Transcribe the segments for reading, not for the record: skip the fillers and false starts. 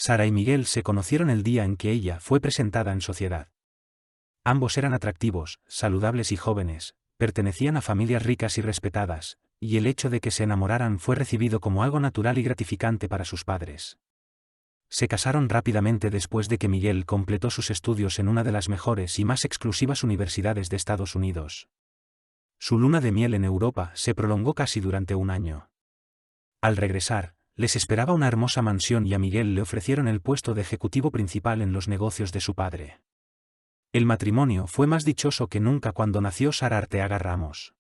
Sara y Miguel se conocieron el día en que ella fue presentada en sociedad. Ambos eran atractivos, saludables y jóvenes, pertenecían a familias ricas y respetadas, y el hecho de que se enamoraran fue recibido como algo natural y gratificante para sus padres. Se casaron rápidamente después de que Miguel completó sus estudios en una de las mejores y más exclusivas universidades de Estados Unidos. Su luna de miel en Europa se prolongó casi durante un año. Al regresar, les esperaba una hermosa mansión y a Miguel le ofrecieron el puesto de ejecutivo principal en los negocios de su padre. El matrimonio fue más dichoso que nunca cuando nació Sara Arteaga Ramos.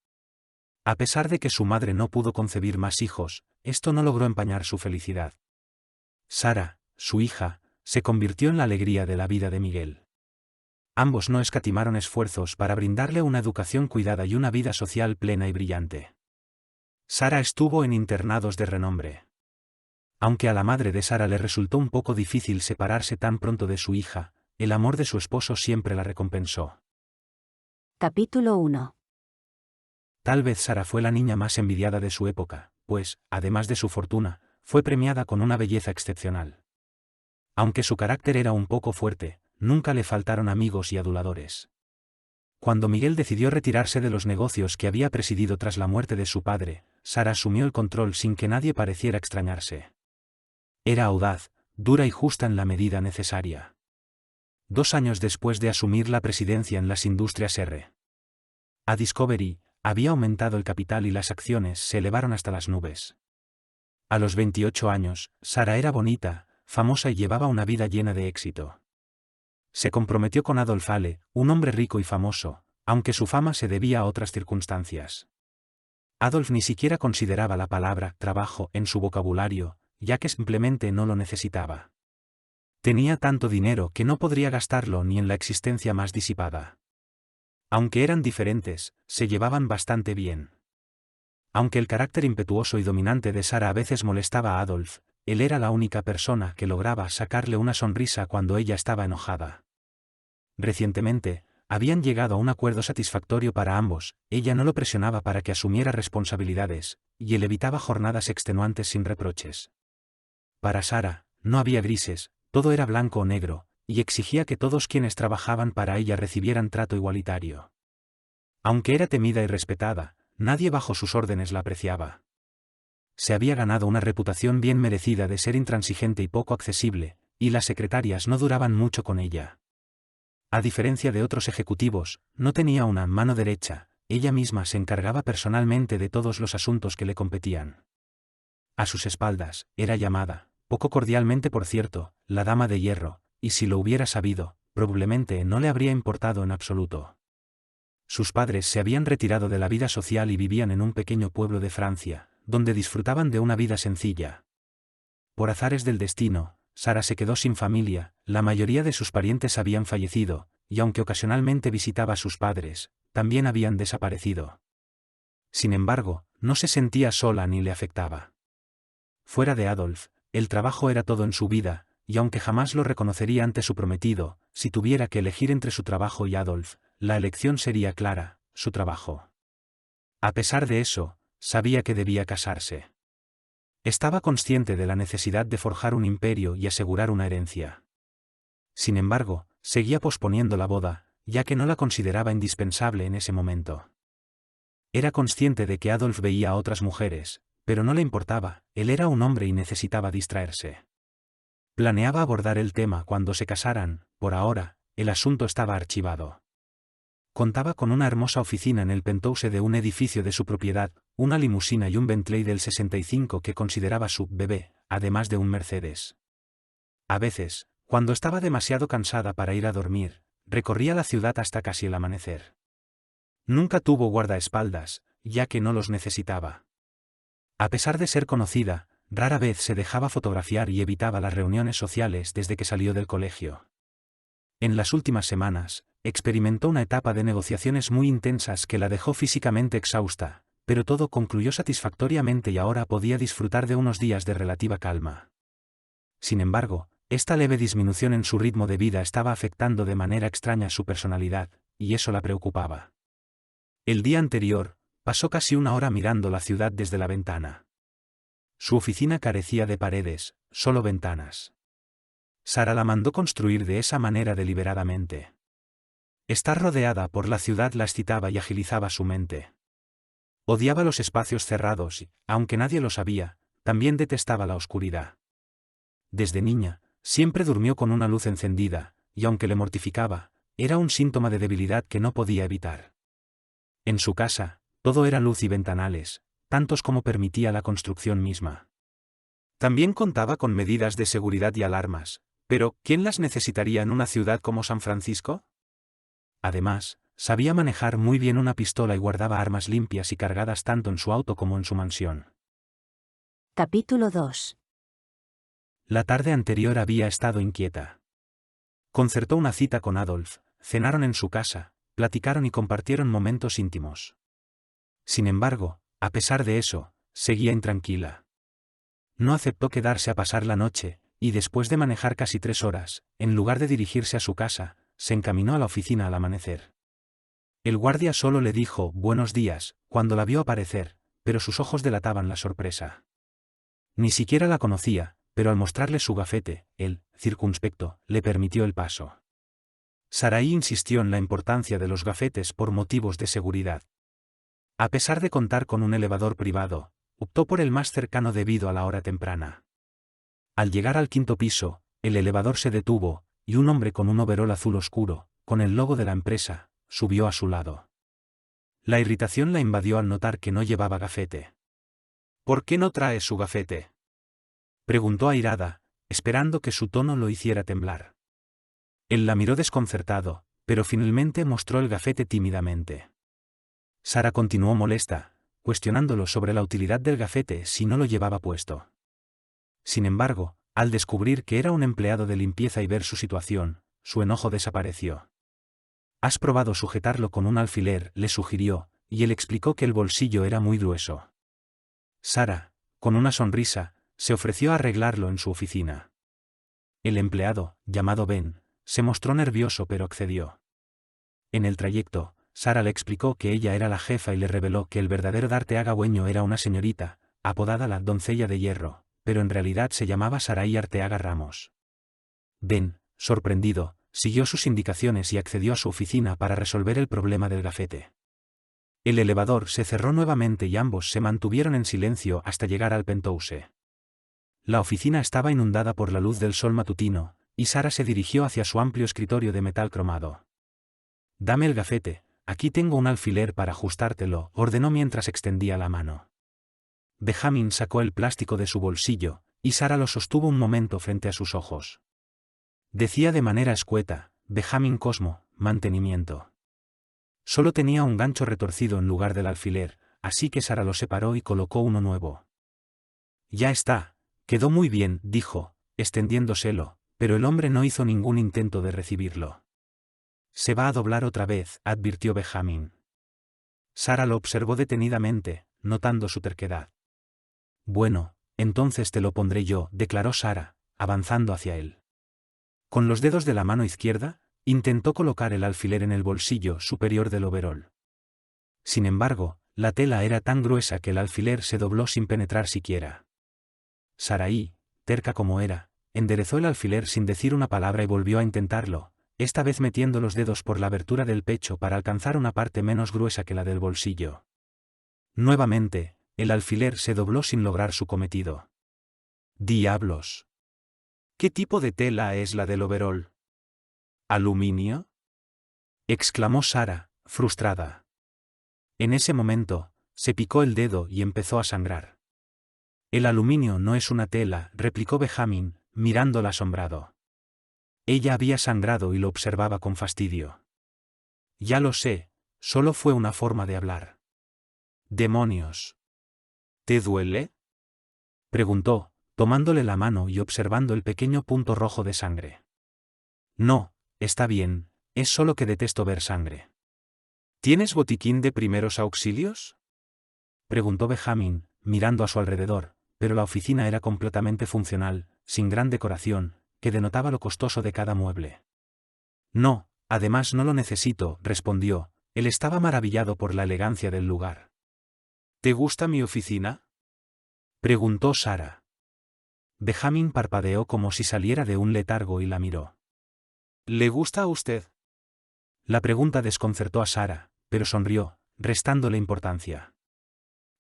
A pesar de que su madre no pudo concebir más hijos, esto no logró empañar su felicidad. Sara, su hija, se convirtió en la alegría de la vida de Miguel. Ambos no escatimaron esfuerzos para brindarle una educación cuidada y una vida social plena y brillante. Sara estuvo en internados de renombre. Aunque a la madre de Sara le resultó un poco difícil separarse tan pronto de su hija, el amor de su esposo siempre la recompensó. Capítulo 1. Tal vez Sara fue la niña más envidiada de su época, pues, además de su fortuna, fue premiada con una belleza excepcional. Aunque su carácter era un poco fuerte, nunca le faltaron amigos y aduladores. Cuando Miguel decidió retirarse de los negocios que había presidido tras la muerte de su padre, Sara asumió el control sin que nadie pareciera extrañarse. Era audaz, dura y justa en la medida necesaria. 2 años después de asumir la presidencia en las industrias A Discovery, había aumentado el capital y las acciones se elevaron hasta las nubes. A los 28 años, Sara era bonita, famosa y llevaba una vida llena de éxito. Se comprometió con Adolf Hale, un hombre rico y famoso, aunque su fama se debía a otras circunstancias. Adolf ni siquiera consideraba la palabra trabajo en su vocabulario, ya que simplemente no lo necesitaba. Tenía tanto dinero que no podría gastarlo ni en la existencia más disipada. Aunque eran diferentes, se llevaban bastante bien. Aunque el carácter impetuoso y dominante de Sara a veces molestaba a Adolf, él era la única persona que lograba sacarle una sonrisa cuando ella estaba enojada. Recientemente, habían llegado a un acuerdo satisfactorio para ambos, ella no lo presionaba para que asumiera responsabilidades, y él evitaba jornadas extenuantes sin reproches. Para Sara, no había grises, todo era blanco o negro, y exigía que todos quienes trabajaban para ella recibieran trato igualitario. Aunque era temida y respetada, nadie bajo sus órdenes la apreciaba. Se había ganado una reputación bien merecida de ser intransigente y poco accesible, y las secretarias no duraban mucho con ella. A diferencia de otros ejecutivos, no tenía una mano derecha, ella misma se encargaba personalmente de todos los asuntos que le competían. A sus espaldas, era llamada, poco cordialmente por cierto, la Dama de Hierro, y si lo hubiera sabido, probablemente no le habría importado en absoluto. Sus padres se habían retirado de la vida social y vivían en un pequeño pueblo de Francia, donde disfrutaban de una vida sencilla. Por azares del destino, Sara se quedó sin familia, la mayoría de sus parientes habían fallecido, y aunque ocasionalmente visitaba a sus padres, también habían desaparecido. Sin embargo, no se sentía sola ni le afectaba. Fuera de Adolf, el trabajo era todo en su vida, y aunque jamás lo reconocería ante su prometido, si tuviera que elegir entre su trabajo y Adolf, la elección sería clara, su trabajo. A pesar de eso, sabía que debía casarse. Estaba consciente de la necesidad de forjar un imperio y asegurar una herencia. Sin embargo, seguía posponiendo la boda, ya que no la consideraba indispensable en ese momento. Era consciente de que Adolf veía a otras mujeres, pero no le importaba, él era un hombre y necesitaba distraerse. Planeaba abordar el tema cuando se casaran, por ahora, el asunto estaba archivado. Contaba con una hermosa oficina en el penthouse de un edificio de su propiedad, una limusina y un Bentley del 65 que consideraba su bebé, además de un Mercedes. A veces, cuando estaba demasiado cansada para ir a dormir, recorría la ciudad hasta casi el amanecer. Nunca tuvo guardaespaldas, ya que no los necesitaba. A pesar de ser conocida, rara vez se dejaba fotografiar y evitaba las reuniones sociales desde que salió del colegio. En las últimas semanas, experimentó una etapa de negociaciones muy intensas que la dejó físicamente exhausta, pero todo concluyó satisfactoriamente y ahora podía disfrutar de unos días de relativa calma. Sin embargo, esta leve disminución en su ritmo de vida estaba afectando de manera extraña su personalidad, y eso la preocupaba. El día anterior, pasó casi una hora mirando la ciudad desde la ventana. Su oficina carecía de paredes, solo ventanas. Sara la mandó construir de esa manera deliberadamente. Estar rodeada por la ciudad la excitaba y agilizaba su mente. Odiaba los espacios cerrados y, aunque nadie lo sabía, también detestaba la oscuridad. Desde niña, siempre durmió con una luz encendida, y aunque le mortificaba, era un síntoma de debilidad que no podía evitar. En su casa, todo era luz y ventanales, tantos como permitía la construcción misma. También contaba con medidas de seguridad y alarmas, pero ¿quién las necesitaría en una ciudad como San Francisco? Además, sabía manejar muy bien una pistola y guardaba armas limpias y cargadas tanto en su auto como en su mansión. Capítulo 2. La tarde anterior había estado inquieta. Concertó una cita con Adolf, cenaron en su casa, platicaron y compartieron momentos íntimos. Sin embargo, a pesar de eso, seguía intranquila. No aceptó quedarse a pasar la noche, y después de manejar casi 3 horas, en lugar de dirigirse a su casa, se encaminó a la oficina al amanecer. El guardia solo le dijo «buenos días» cuando la vio aparecer, pero sus ojos delataban la sorpresa. Ni siquiera la conocía, pero al mostrarle su gafete, él, circunspecto, le permitió el paso. Sarai insistió en la importancia de los gafetes por motivos de seguridad. A pesar de contar con un elevador privado, optó por el más cercano debido a la hora temprana. Al llegar al 5.º piso, el elevador se detuvo, y un hombre con un overol azul oscuro, con el logo de la empresa, subió a su lado. La irritación la invadió al notar que no llevaba gafete. «¿Por qué no trae su gafete?», preguntó airada, esperando que su tono lo hiciera temblar. Él la miró desconcertado, pero finalmente mostró el gafete tímidamente. Sara continuó molesta, cuestionándolo sobre la utilidad del gafete si no lo llevaba puesto. Sin embargo, al descubrir que era un empleado de limpieza y ver su situación, su enojo desapareció. «¿Has probado sujetarlo con un alfiler?», le sugirió, y él explicó que el bolsillo era muy grueso. Sara, con una sonrisa, se ofreció a arreglarlo en su oficina. El empleado, llamado Ben, se mostró nervioso pero accedió. En el trayecto, Sara le explicó que ella era la jefa y le reveló que el verdadero Arteaga Güeño era una señorita, apodada la Doncella de Hierro, pero en realidad se llamaba Sarai Arteaga Ramos. Ben, sorprendido, siguió sus indicaciones y accedió a su oficina para resolver el problema del gafete. El elevador se cerró nuevamente y ambos se mantuvieron en silencio hasta llegar al penthouse. La oficina estaba inundada por la luz del sol matutino, y Sara se dirigió hacia su amplio escritorio de metal cromado. «Dame el gafete, aquí tengo un alfiler para ajustártelo», ordenó mientras extendía la mano. Benjamin sacó el plástico de su bolsillo, y Sara lo sostuvo un momento frente a sus ojos. Decía de manera escueta, «Benjamin Cosmo, mantenimiento». Solo tenía un gancho retorcido en lugar del alfiler, así que Sara lo separó y colocó uno nuevo. «Ya está, quedó muy bien», dijo, extendiéndoselo, pero el hombre no hizo ningún intento de recibirlo. «Se va a doblar otra vez», advirtió Benjamin. Sara lo observó detenidamente, notando su terquedad. «Bueno, entonces te lo pondré yo», declaró Sara, avanzando hacia él. Con los dedos de la mano izquierda, intentó colocar el alfiler en el bolsillo superior del overol. Sin embargo, la tela era tan gruesa que el alfiler se dobló sin penetrar siquiera. Sarai, terca como era, enderezó el alfiler sin decir una palabra y volvió a intentarlo, esta vez metiendo los dedos por la abertura del pecho para alcanzar una parte menos gruesa que la del bolsillo. Nuevamente, el alfiler se dobló sin lograr su cometido. «¡Diablos! ¿Qué tipo de tela es la del overol? ¿Aluminio?», exclamó Sara, frustrada. En ese momento, se picó el dedo y empezó a sangrar. «El aluminio no es una tela», replicó Benjamin, mirándola asombrado. Ella había sangrado y lo observaba con fastidio. «Ya lo sé, solo fue una forma de hablar». «¡Demonios! ¿Te duele?», preguntó, tomándole la mano y observando el pequeño punto rojo de sangre. «No, está bien, es solo que detesto ver sangre». «¿Tienes botiquín de primeros auxilios?», preguntó Benjamin, mirando a su alrededor, pero la oficina era completamente funcional, sin gran decoración, que denotaba lo costoso de cada mueble. «No, además no lo necesito», respondió, él estaba maravillado por la elegancia del lugar. «¿Te gusta mi oficina?», preguntó Sara. Benjamin parpadeó como si saliera de un letargo y la miró. ¿Le gusta a usted? La pregunta desconcertó a Sara, pero sonrió, restándole importancia.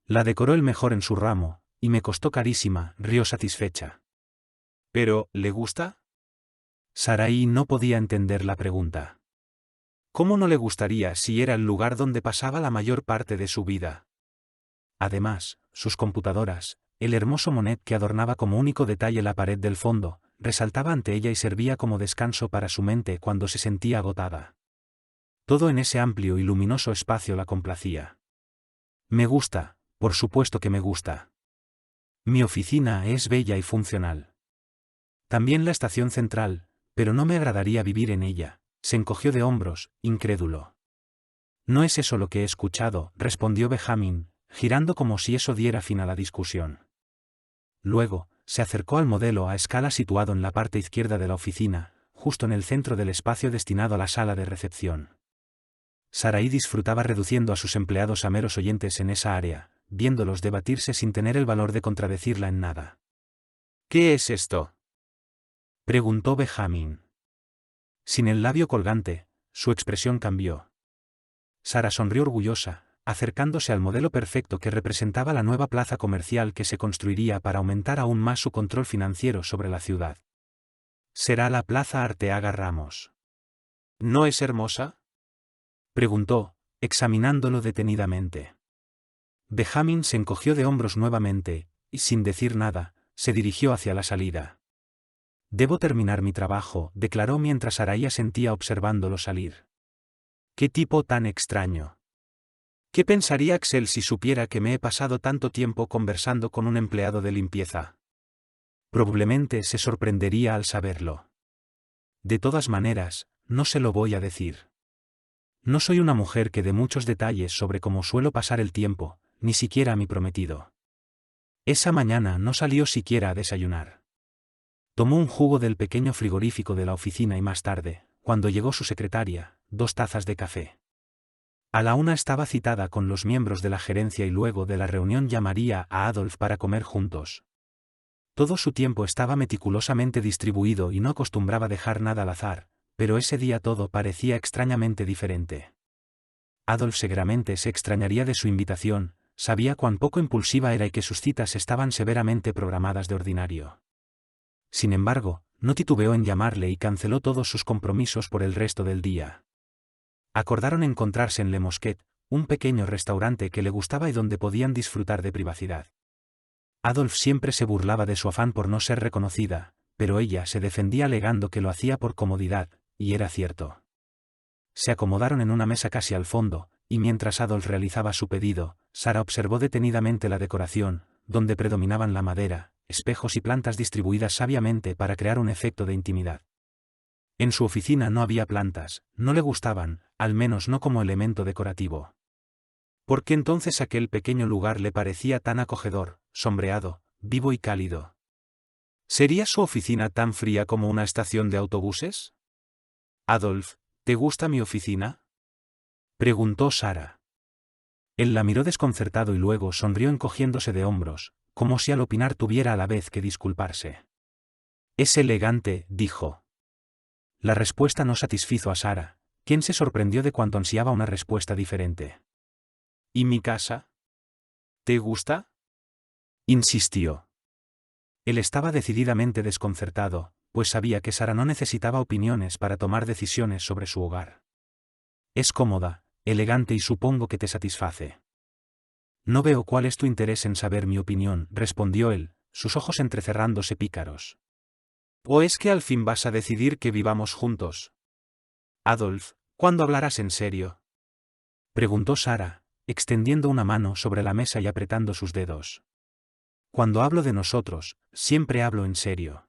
La decoró el mejor en su ramo, y me costó carísima, rió satisfecha. ¿Pero, le gusta? Sarai no podía entender la pregunta. ¿Cómo no le gustaría si era el lugar donde pasaba la mayor parte de su vida? Además, sus computadoras, el hermoso monet que adornaba como único detalle la pared del fondo, resaltaba ante ella y servía como descanso para su mente cuando se sentía agotada. Todo en ese amplio y luminoso espacio la complacía. Me gusta, por supuesto que me gusta. Mi oficina es bella y funcional. También la estación central, pero no me agradaría vivir en ella. Se encogió de hombros, incrédulo. No es eso lo que he escuchado, respondió Benjamin, girando como si eso diera fin a la discusión. Luego, se acercó al modelo a escala situado en la parte izquierda de la oficina, justo en el centro del espacio destinado a la sala de recepción. Sarai disfrutaba reduciendo a sus empleados a meros oyentes en esa área, viéndolos debatirse sin tener el valor de contradecirla en nada. ¿Qué es esto?, preguntó Benjamin. Sin el labio colgante, su expresión cambió. Sara sonrió orgullosa, acercándose al modelo perfecto que representaba la nueva plaza comercial que se construiría para aumentar aún más su control financiero sobre la ciudad. Será la Plaza Arteaga Ramos. ¿No es hermosa?, preguntó, examinándolo detenidamente. Benjamin se encogió de hombros nuevamente, y sin decir nada, se dirigió hacia la salida. Debo terminar mi trabajo, declaró mientras Sarai asentía observándolo salir. ¡Qué tipo tan extraño! ¿Qué pensaría Axel si supiera que me he pasado tanto tiempo conversando con un empleado de limpieza? Probablemente se sorprendería al saberlo. De todas maneras, no se lo voy a decir. No soy una mujer que dé muchos detalles sobre cómo suelo pasar el tiempo, ni siquiera a mi prometido. Esa mañana no salió siquiera a desayunar. Tomó un jugo del pequeño frigorífico de la oficina y más tarde, cuando llegó su secretaria, 2 tazas de café. A la 1 estaba citada con los miembros de la gerencia y luego de la reunión llamaría a Adolf para comer juntos. Todo su tiempo estaba meticulosamente distribuido y no acostumbraba dejar nada al azar, pero ese día todo parecía extrañamente diferente. Adolf seguramente se extrañaría de su invitación, sabía cuán poco impulsiva era y que sus citas estaban severamente programadas de ordinario. Sin embargo, no titubeó en llamarle y canceló todos sus compromisos por el resto del día. Acordaron encontrarse en Le Mosquet, un pequeño restaurante que le gustaba y donde podían disfrutar de privacidad. Adolf siempre se burlaba de su afán por no ser reconocida, pero ella se defendía alegando que lo hacía por comodidad, y era cierto. Se acomodaron en una mesa casi al fondo, y mientras Adolf realizaba su pedido, Sara observó detenidamente la decoración, donde predominaban la madera, espejos y plantas distribuidas sabiamente para crear un efecto de intimidad. En su oficina no había plantas, no le gustaban, al menos no como elemento decorativo. ¿Por qué entonces aquel pequeño lugar le parecía tan acogedor, sombreado, vivo y cálido? ¿Sería su oficina tan fría como una estación de autobuses? Adolf, ¿te gusta mi oficina?, preguntó Sara. Él la miró desconcertado y luego sonrió encogiéndose de hombros, como si al opinar tuviera a la vez que disculparse. Es elegante, dijo. La respuesta no satisfizo a Sara, quien se sorprendió de cuánto ansiaba una respuesta diferente. ¿Y mi casa? ¿Te gusta?, insistió. Él estaba decididamente desconcertado, pues sabía que Sara no necesitaba opiniones para tomar decisiones sobre su hogar. Es cómoda, elegante y supongo que te satisface. No veo cuál es tu interés en saber mi opinión, respondió él, sus ojos entrecerrándose pícaros. ¿O es que al fin vas a decidir que vivamos juntos? Adolf, ¿cuándo hablarás en serio?, preguntó Sara, extendiendo una mano sobre la mesa y apretando sus dedos. Cuando hablo de nosotros, siempre hablo en serio.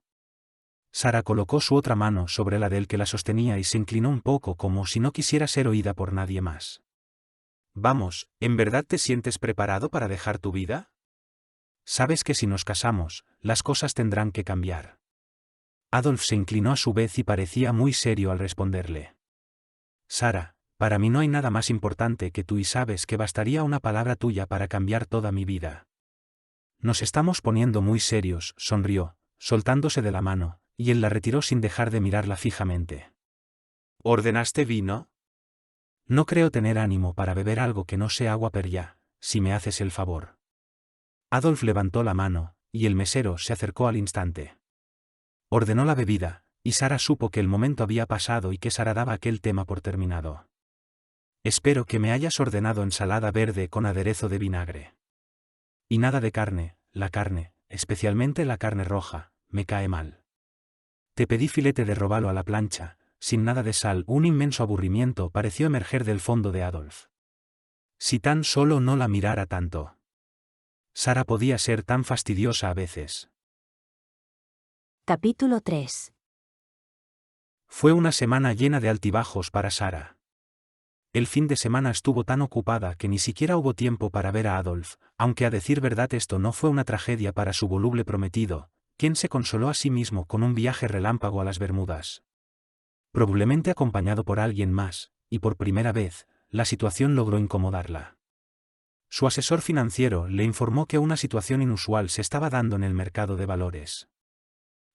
Sara colocó su otra mano sobre la del que la sostenía y se inclinó un poco como si no quisiera ser oída por nadie más. Vamos, ¿en verdad te sientes preparado para dejar tu vida? Sabes que si nos casamos, las cosas tendrán que cambiar. Adolf se inclinó a su vez y parecía muy serio al responderle. Sara, para mí no hay nada más importante que tú y sabes que bastaría una palabra tuya para cambiar toda mi vida. Nos estamos poniendo muy serios, sonrió, soltándose de la mano, y él la retiró sin dejar de mirarla fijamente. ¿Ordenaste vino? No creo tener ánimo para beber algo que no sea agua per ya, si me haces el favor. Adolf levantó la mano, y el mesero se acercó al instante. Ordenó la bebida, y Sara supo que el momento había pasado y que Sara daba aquel tema por terminado. Espero que me hayas ordenado ensalada verde con aderezo de vinagre. Y nada de carne, la carne, especialmente la carne roja, me cae mal. Te pedí filete de robalo a la plancha, sin nada de sal. Un inmenso aburrimiento pareció emerger del fondo de Adolf. Si tan solo no la mirara tanto. Sara podía ser tan fastidiosa a veces. Capítulo 3. Fue una semana llena de altibajos para Sara. El fin de semana estuvo tan ocupada que ni siquiera hubo tiempo para ver a Adolf, aunque a decir verdad esto no fue una tragedia para su voluble prometido, quien se consoló a sí mismo con un viaje relámpago a las Bermudas. Probablemente acompañado por alguien más, y por primera vez, la situación logró incomodarla. Su asesor financiero le informó que una situación inusual se estaba dando en el mercado de valores.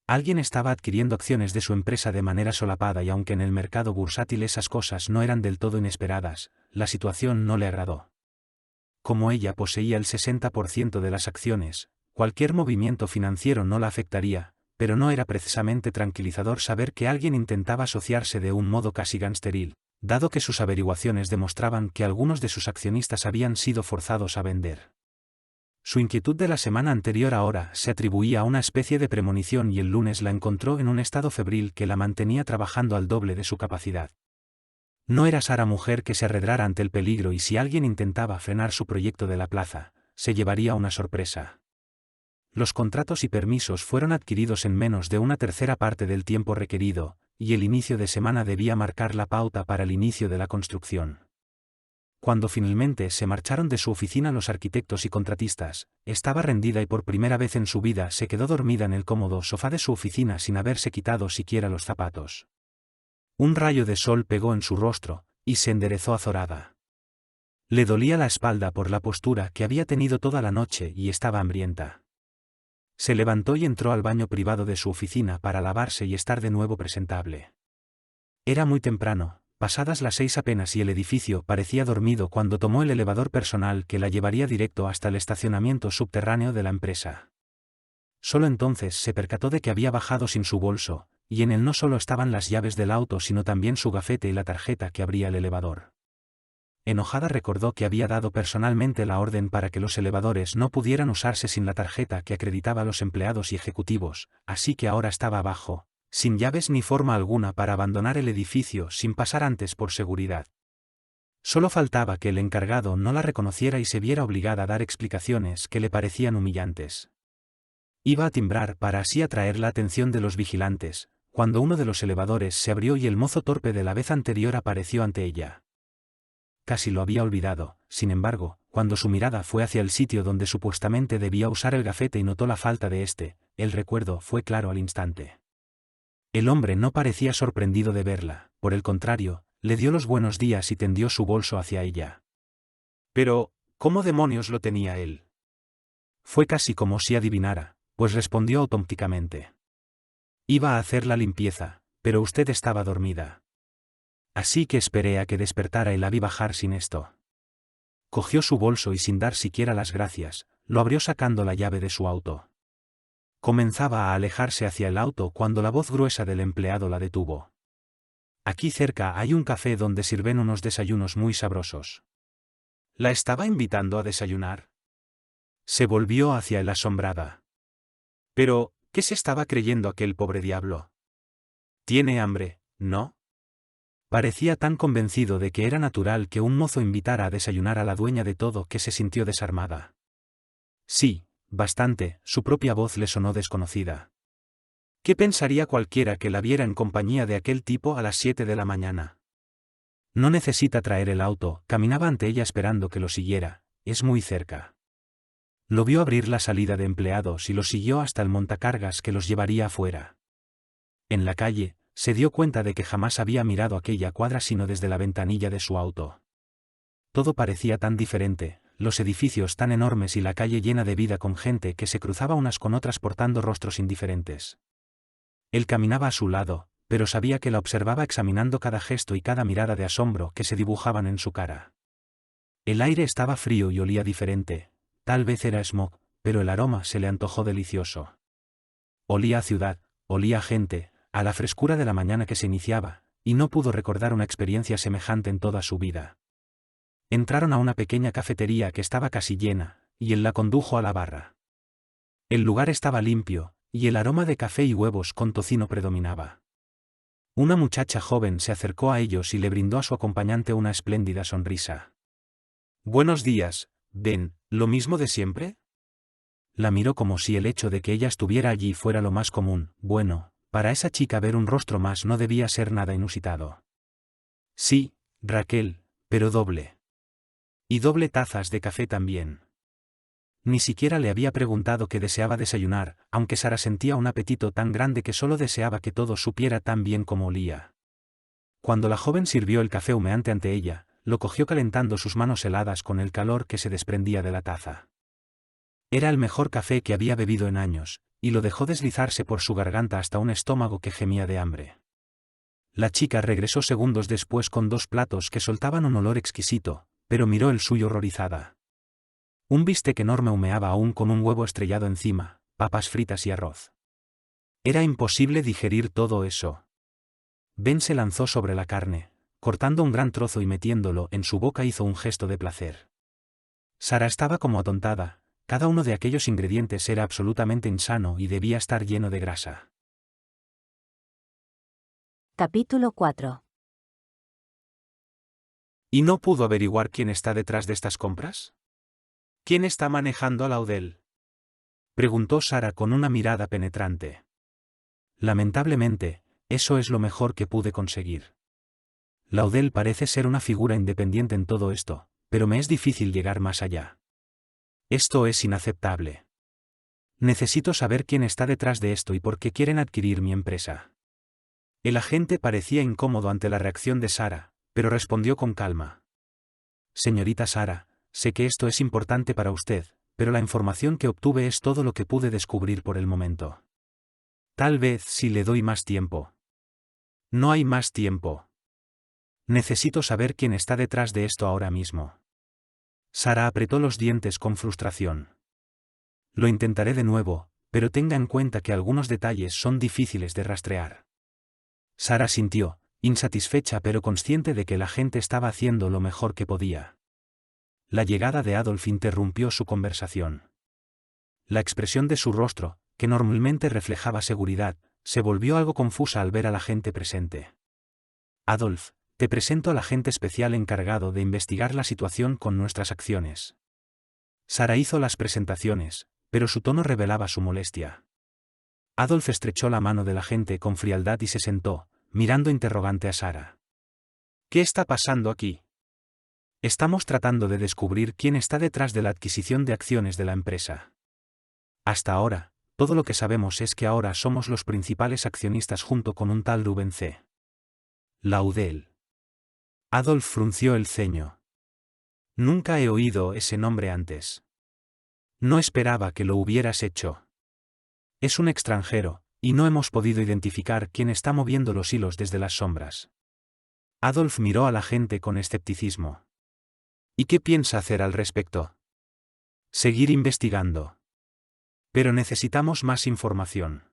Alguien estaba adquiriendo acciones de su empresa de manera solapada y aunque en el mercado bursátil esas cosas no eran del todo inesperadas, la situación no le agradó. Como ella poseía el 60% de las acciones, cualquier movimiento financiero no la afectaría, pero no era precisamente tranquilizador saber que alguien intentaba asociarse de un modo casi gangsteril, dado que sus averiguaciones demostraban que algunos de sus accionistas habían sido forzados a vender. Su inquietud de la semana anterior ahora se atribuía a una especie de premonición y el lunes la encontró en un estado febril que la mantenía trabajando al doble de su capacidad. No era Sara mujer que se arredrara ante el peligro y si alguien intentaba frenar su proyecto de la plaza, se llevaría una sorpresa. Los contratos y permisos fueron adquiridos en menos de una tercera parte del tiempo requerido, y el inicio de semana debía marcar la pauta para el inicio de la construcción. Cuando finalmente se marcharon de su oficina los arquitectos y contratistas, estaba rendida y por primera vez en su vida se quedó dormida en el cómodo sofá de su oficina sin haberse quitado siquiera los zapatos. Un rayo de sol pegó en su rostro, y se enderezó azorada. Le dolía la espalda por la postura que había tenido toda la noche y estaba hambrienta. Se levantó y entró al baño privado de su oficina para lavarse y estar de nuevo presentable. Era muy temprano. Pasadas las 6 apenas y el edificio parecía dormido cuando tomó el elevador personal que la llevaría directo hasta el estacionamiento subterráneo de la empresa. Solo entonces se percató de que había bajado sin su bolso, y en él no solo estaban las llaves del auto sino también su gafete y la tarjeta que abría el elevador. Enojada recordó que había dado personalmente la orden para que los elevadores no pudieran usarse sin la tarjeta que acreditaba a los empleados y ejecutivos, así que ahora estaba abajo, sin llaves ni forma alguna para abandonar el edificio sin pasar antes por seguridad. Solo faltaba que el encargado no la reconociera y se viera obligada a dar explicaciones que le parecían humillantes. Iba a timbrar para así atraer la atención de los vigilantes, cuando uno de los elevadores se abrió y el mozo torpe de la vez anterior apareció ante ella. Casi lo había olvidado, sin embargo, cuando su mirada fue hacia el sitio donde supuestamente debía usar el gafete y notó la falta de este, el recuerdo fue claro al instante. El hombre no parecía sorprendido de verla, por el contrario, le dio los buenos días y tendió su bolso hacia ella. Pero, ¿cómo demonios lo tenía él? Fue casi como si adivinara, pues respondió automáticamente. Iba a hacer la limpieza, pero usted estaba dormida. Así que esperé a que despertara y la vi bajar sin esto. Cogió su bolso y sin dar siquiera las gracias, lo abrió sacando la llave de su auto. Comenzaba a alejarse hacia el auto cuando la voz gruesa del empleado la detuvo. Aquí cerca hay un café donde sirven unos desayunos muy sabrosos. ¿La estaba invitando a desayunar? Se volvió hacia él asombrada. Pero, ¿qué se estaba creyendo aquel pobre diablo? Tiene hambre, ¿no? Parecía tan convencido de que era natural que un mozo invitara a desayunar a la dueña de todo que se sintió desarmada. Sí, bastante, su propia voz le sonó desconocida. ¿Qué pensaría cualquiera que la viera en compañía de aquel tipo a las 7 de la mañana? No necesita traer el auto, caminaba ante ella esperando que lo siguiera, es muy cerca. Lo vio abrir la salida de empleados y lo siguió hasta el montacargas que los llevaría afuera. En la calle, se dio cuenta de que jamás había mirado aquella cuadra sino desde la ventanilla de su auto. Todo parecía tan diferente, los edificios tan enormes y la calle llena de vida con gente que se cruzaba unas con otras portando rostros indiferentes. Él caminaba a su lado, pero sabía que la observaba examinando cada gesto y cada mirada de asombro que se dibujaban en su cara. El aire estaba frío y olía diferente, tal vez era smog, pero el aroma se le antojó delicioso. Olía a ciudad, olía a gente, a la frescura de la mañana que se iniciaba, y no pudo recordar una experiencia semejante en toda su vida. Entraron a una pequeña cafetería que estaba casi llena, y él la condujo a la barra. El lugar estaba limpio, y el aroma de café y huevos con tocino predominaba. Una muchacha joven se acercó a ellos y le brindó a su acompañante una espléndida sonrisa. «Buenos días, Ben, ¿lo mismo de siempre?» La miró como si el hecho de que ella estuviera allí fuera lo más común. Bueno, para esa chica ver un rostro más no debía ser nada inusitado. «Sí, Raquel, pero doble. Y doble tazas de café también». Ni siquiera le había preguntado qué deseaba desayunar, aunque Sara sentía un apetito tan grande que solo deseaba que todo supiera tan bien como olía. Cuando la joven sirvió el café humeante ante ella, lo cogió calentando sus manos heladas con el calor que se desprendía de la taza. Era el mejor café que había bebido en años, y lo dejó deslizarse por su garganta hasta un estómago que gemía de hambre. La chica regresó segundos después con 2 platos que soltaban un olor exquisito, pero miró el suyo horrorizada. Un bistec enorme humeaba aún con un huevo estrellado encima, papas fritas y arroz. Era imposible digerir todo eso. Ben se lanzó sobre la carne, cortando un gran trozo y metiéndolo en su boca hizo un gesto de placer. Sara estaba como atontada, cada uno de aquellos ingredientes era absolutamente insano y debía estar lleno de grasa. Capítulo 4. ¿Y no pudo averiguar quién está detrás de estas compras? ¿Quién está manejando a Laudel?, preguntó Sara con una mirada penetrante. Lamentablemente, eso es lo mejor que pude conseguir. Laudel parece ser una figura independiente en todo esto, pero me es difícil llegar más allá. Esto es inaceptable. Necesito saber quién está detrás de esto y por qué quieren adquirir mi empresa. El agente parecía incómodo ante la reacción de Sara, pero respondió con calma. Señorita Sara, sé que esto es importante para usted, pero la información que obtuve es todo lo que pude descubrir por el momento. Tal vez si le doy más tiempo. No hay más tiempo. Necesito saber quién está detrás de esto ahora mismo. Sara apretó los dientes con frustración. Lo intentaré de nuevo, pero tenga en cuenta que algunos detalles son difíciles de rastrear. Sara sintió, insatisfecha pero consciente de que la gente estaba haciendo lo mejor que podía. La llegada de Adolf interrumpió su conversación. La expresión de su rostro, que normalmente reflejaba seguridad, se volvió algo confusa al ver a la gente presente. Adolf, te presento al agente especial encargado de investigar la situación con nuestras acciones. Sara hizo las presentaciones, pero su tono revelaba su molestia. Adolf estrechó la mano del agente con frialdad y se sentó, mirando interrogante a Sara. ¿Qué está pasando aquí? Estamos tratando de descubrir quién está detrás de la adquisición de acciones de la empresa. Hasta ahora, todo lo que sabemos es que ahora somos los principales accionistas junto con un tal Rubén C. Laudel. Adolf frunció el ceño. Nunca he oído ese nombre antes. No esperaba que lo hubieras hecho. Es un extranjero, y no hemos podido identificar quién está moviendo los hilos desde las sombras. Adolf miró a la gente con escepticismo. ¿Y qué piensa hacer al respecto? Seguir investigando. Pero necesitamos más información.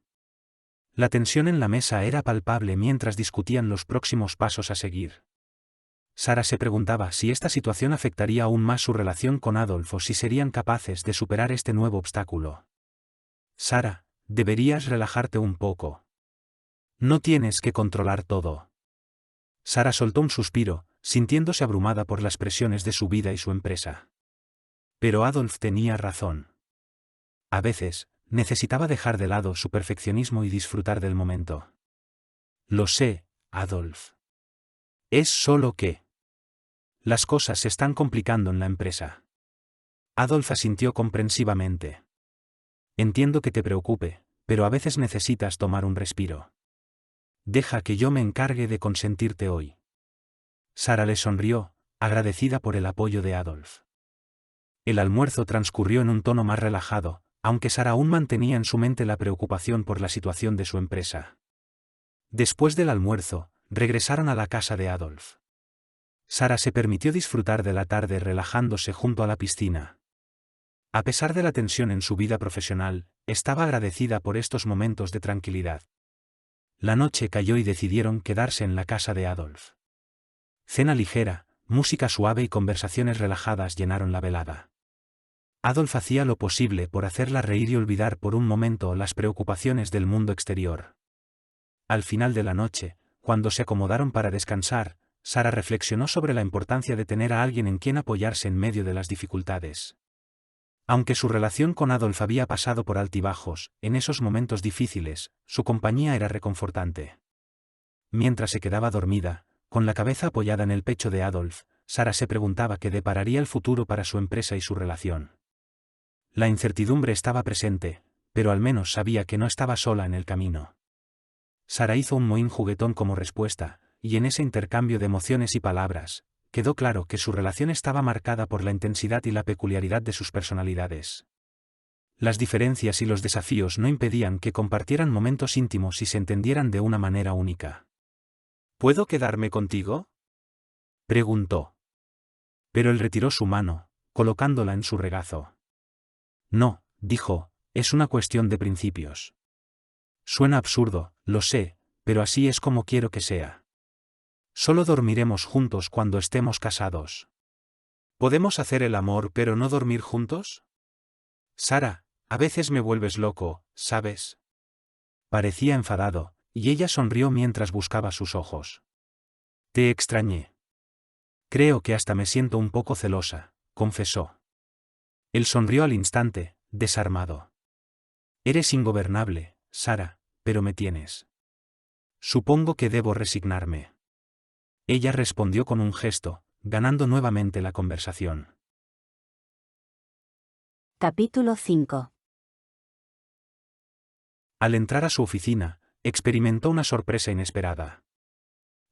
La tensión en la mesa era palpable mientras discutían los próximos pasos a seguir. Sara se preguntaba si esta situación afectaría aún más su relación con Adolf o si serían capaces de superar este nuevo obstáculo. Sara, deberías relajarte un poco. No tienes que controlar todo. Sara soltó un suspiro, sintiéndose abrumada por las presiones de su vida y su empresa. Pero Adolf tenía razón. A veces, necesitaba dejar de lado su perfeccionismo y disfrutar del momento. Lo sé, Adolf. Es solo que las cosas se están complicando en la empresa. Adolf asintió comprensivamente. Entiendo que te preocupe, pero a veces necesitas tomar un respiro. Deja que yo me encargue de consentirte hoy. Sara le sonrió, agradecida por el apoyo de Adolf. El almuerzo transcurrió en un tono más relajado, aunque Sara aún mantenía en su mente la preocupación por la situación de su empresa. Después del almuerzo, regresaron a la casa de Adolf. Sara se permitió disfrutar de la tarde relajándose junto a la piscina. A pesar de la tensión en su vida profesional, estaba agradecida por estos momentos de tranquilidad. La noche cayó y decidieron quedarse en la casa de Adolf. Cena ligera, música suave y conversaciones relajadas llenaron la velada. Adolf hacía lo posible por hacerla reír y olvidar por un momento las preocupaciones del mundo exterior. Al final de la noche, cuando se acomodaron para descansar, Sara reflexionó sobre la importancia de tener a alguien en quien apoyarse en medio de las dificultades. Aunque su relación con Adolf había pasado por altibajos, en esos momentos difíciles, su compañía era reconfortante. Mientras se quedaba dormida, con la cabeza apoyada en el pecho de Adolf, Sara se preguntaba qué depararía el futuro para su empresa y su relación. La incertidumbre estaba presente, pero al menos sabía que no estaba sola en el camino. Sara hizo un mohín juguetón como respuesta, y en ese intercambio de emociones y palabras, quedó claro que su relación estaba marcada por la intensidad y la peculiaridad de sus personalidades. Las diferencias y los desafíos no impedían que compartieran momentos íntimos y se entendieran de una manera única. ¿Puedo quedarme contigo?, preguntó. Pero él retiró su mano, colocándola en su regazo. No, dijo, es una cuestión de principios. Suena absurdo, lo sé, pero así es como quiero que sea. Solo dormiremos juntos cuando estemos casados. ¿Podemos hacer el amor pero no dormir juntos? Sara, a veces me vuelves loco, ¿sabes? Parecía enfadado, y ella sonrió mientras buscaba sus ojos. Te extrañé. Creo que hasta me siento un poco celosa, confesó. Él sonrió al instante, desarmado. Eres ingobernable, Sara, pero me tienes. Supongo que debo resignarme. Ella respondió con un gesto, ganando nuevamente la conversación. Capítulo 5. Al entrar a su oficina, experimentó una sorpresa inesperada.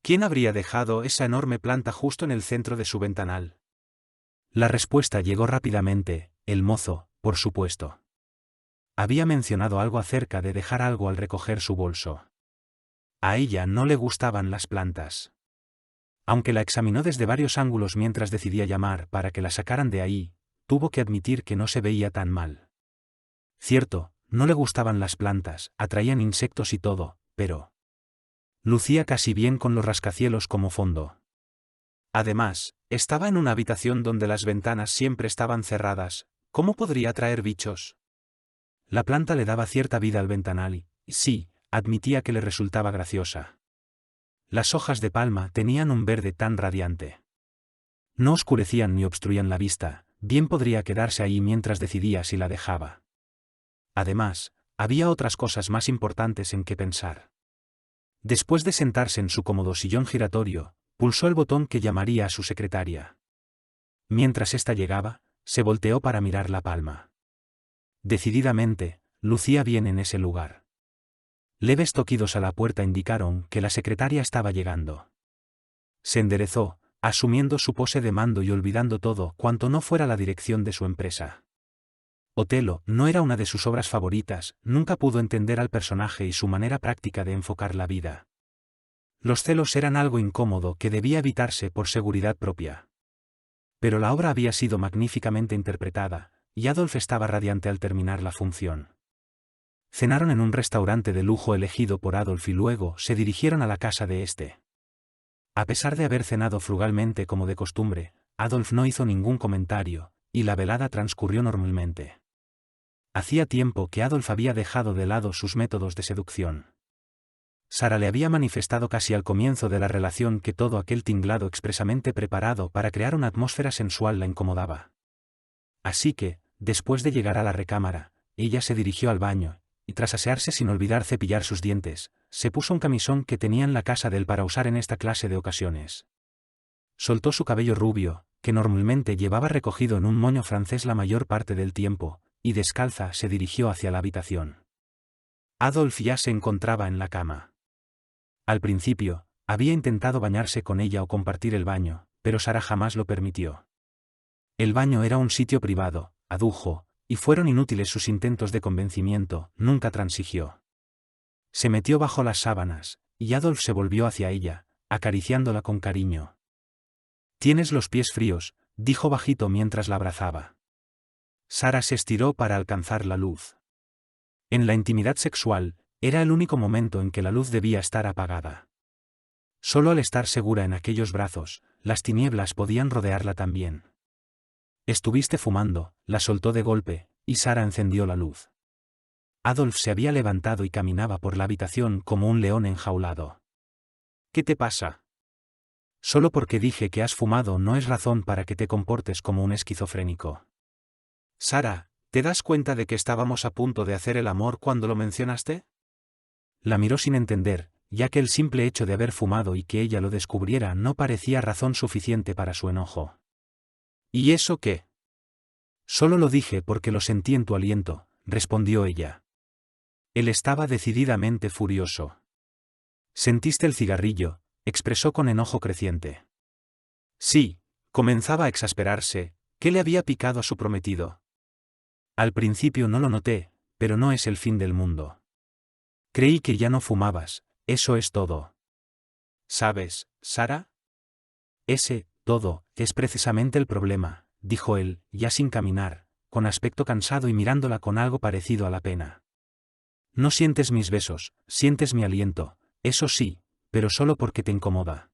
¿Quién habría dejado esa enorme planta justo en el centro de su ventanal? La respuesta llegó rápidamente, el mozo, por supuesto. Había mencionado algo acerca de dejar algo al recoger su bolso. A ella no le gustaban las plantas. Aunque la examinó desde varios ángulos mientras decidía llamar para que la sacaran de ahí, tuvo que admitir que no se veía tan mal. Cierto, no le gustaban las plantas, atraían insectos y todo, pero lucía casi bien con los rascacielos como fondo. Además, estaba en una habitación donde las ventanas siempre estaban cerradas, ¿cómo podría atraer bichos? La planta le daba cierta vida al ventanal y, sí, admitía que le resultaba graciosa. Las hojas de palma tenían un verde tan radiante. No oscurecían ni obstruían la vista, bien podría quedarse ahí mientras decidía si la dejaba. Además, había otras cosas más importantes en que pensar. Después de sentarse en su cómodo sillón giratorio, pulsó el botón que llamaría a su secretaria. Mientras ésta llegaba, se volteó para mirar la palma. Decididamente, lucía bien en ese lugar. Leves toquidos a la puerta indicaron que la secretaria estaba llegando. Se enderezó, asumiendo su pose de mando y olvidando todo cuanto no fuera la dirección de su empresa. Otelo no era una de sus obras favoritas, nunca pudo entender al personaje y su manera práctica de enfocar la vida. Los celos eran algo incómodo que debía evitarse por seguridad propia. Pero la obra había sido magníficamente interpretada, y Adolf estaba radiante al terminar la función. Cenaron en un restaurante de lujo elegido por Adolf y luego se dirigieron a la casa de este. A pesar de haber cenado frugalmente como de costumbre, Adolf no hizo ningún comentario, y la velada transcurrió normalmente. Hacía tiempo que Adolf había dejado de lado sus métodos de seducción. Sara le había manifestado casi al comienzo de la relación que todo aquel tinglado expresamente preparado para crear una atmósfera sensual la incomodaba. Así que, después de llegar a la recámara, ella se dirigió al baño, y tras asearse sin olvidar cepillar sus dientes, se puso un camisón que tenía en la casa de él para usar en esta clase de ocasiones. Soltó su cabello rubio, que normalmente llevaba recogido en un moño francés la mayor parte del tiempo, y descalza se dirigió hacia la habitación. Adolf ya se encontraba en la cama. Al principio, había intentado bañarse con ella o compartir el baño, pero Sara jamás lo permitió. El baño era un sitio privado, adujo, y fueron inútiles sus intentos de convencimiento, nunca transigió. Se metió bajo las sábanas, y Adolf se volvió hacia ella, acariciándola con cariño. «Tienes los pies fríos», dijo bajito mientras la abrazaba. Sara se estiró para alcanzar la luz. En la intimidad sexual, era el único momento en que la luz debía estar apagada. Solo al estar segura en aquellos brazos, las tinieblas podían rodearla también. «Estuviste fumando», la soltó de golpe, y Sara encendió la luz. Adolf se había levantado y caminaba por la habitación como un león enjaulado. «¿Qué te pasa?» «Solo porque dije que has fumado no es razón para que te comportes como un esquizofrénico». «Sara, ¿te das cuenta de que estábamos a punto de hacer el amor cuando lo mencionaste?» La miró sin entender, ya que el simple hecho de haber fumado y que ella lo descubriera no parecía razón suficiente para su enojo. «¿Y eso qué?» «Solo lo dije porque lo sentí en tu aliento», respondió ella. Él estaba decididamente furioso. «¿Sentiste el cigarrillo?», expresó con enojo creciente. Sí, comenzaba a exasperarse. ¿Qué le había picado a su prometido? Al principio no lo noté, pero no es el fin del mundo. Creí que ya no fumabas, eso es todo. ¿Sabes, Sara? Ese todo es precisamente el problema, dijo él, ya sin caminar, con aspecto cansado y mirándola con algo parecido a la pena. No sientes mis besos, sientes mi aliento, eso sí, pero solo porque te incomoda.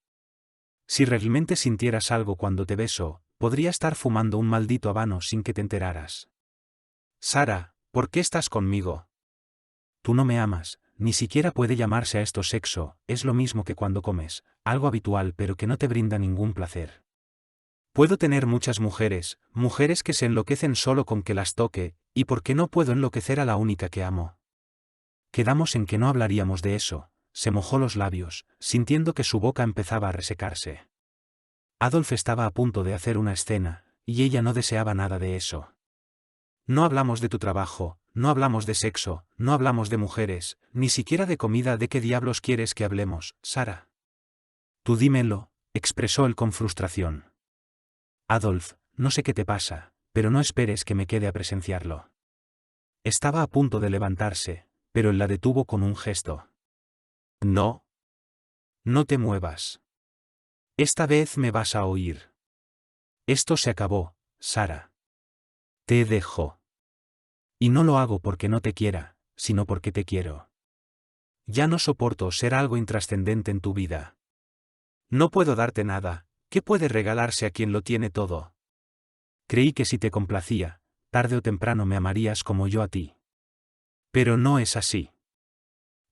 Si realmente sintieras algo cuando te beso, podría estar fumando un maldito habano sin que te enteraras. Sara, ¿por qué estás conmigo? Tú no me amas, ni siquiera puede llamarse a esto sexo, es lo mismo que cuando comes, algo habitual pero que no te brinda ningún placer. Puedo tener muchas mujeres, mujeres que se enloquecen solo con que las toque, ¿y por qué no puedo enloquecer a la única que amo? Quedamos en que no hablaríamos de eso. Se mojó los labios, sintiendo que su boca empezaba a resecarse. Adolf estaba a punto de hacer una escena, y ella no deseaba nada de eso. No hablamos de tu trabajo, no hablamos de sexo, no hablamos de mujeres, ni siquiera de comida. ¿De qué diablos quieres que hablemos, Sara? Tú dímelo, expresó él con frustración. Adolf, no sé qué te pasa, pero no esperes que me quede a presenciarlo. Estaba a punto de levantarse, pero él la detuvo con un gesto. No. No te muevas. Esta vez me vas a oír. Esto se acabó, Sara. Te dejo. Y no lo hago porque no te quiera, sino porque te quiero. Ya no soporto ser algo intrascendente en tu vida. No puedo darte nada, ¿qué puede regalarse a quien lo tiene todo? Creí que si te complacía, tarde o temprano me amarías como yo a ti. Pero no es así.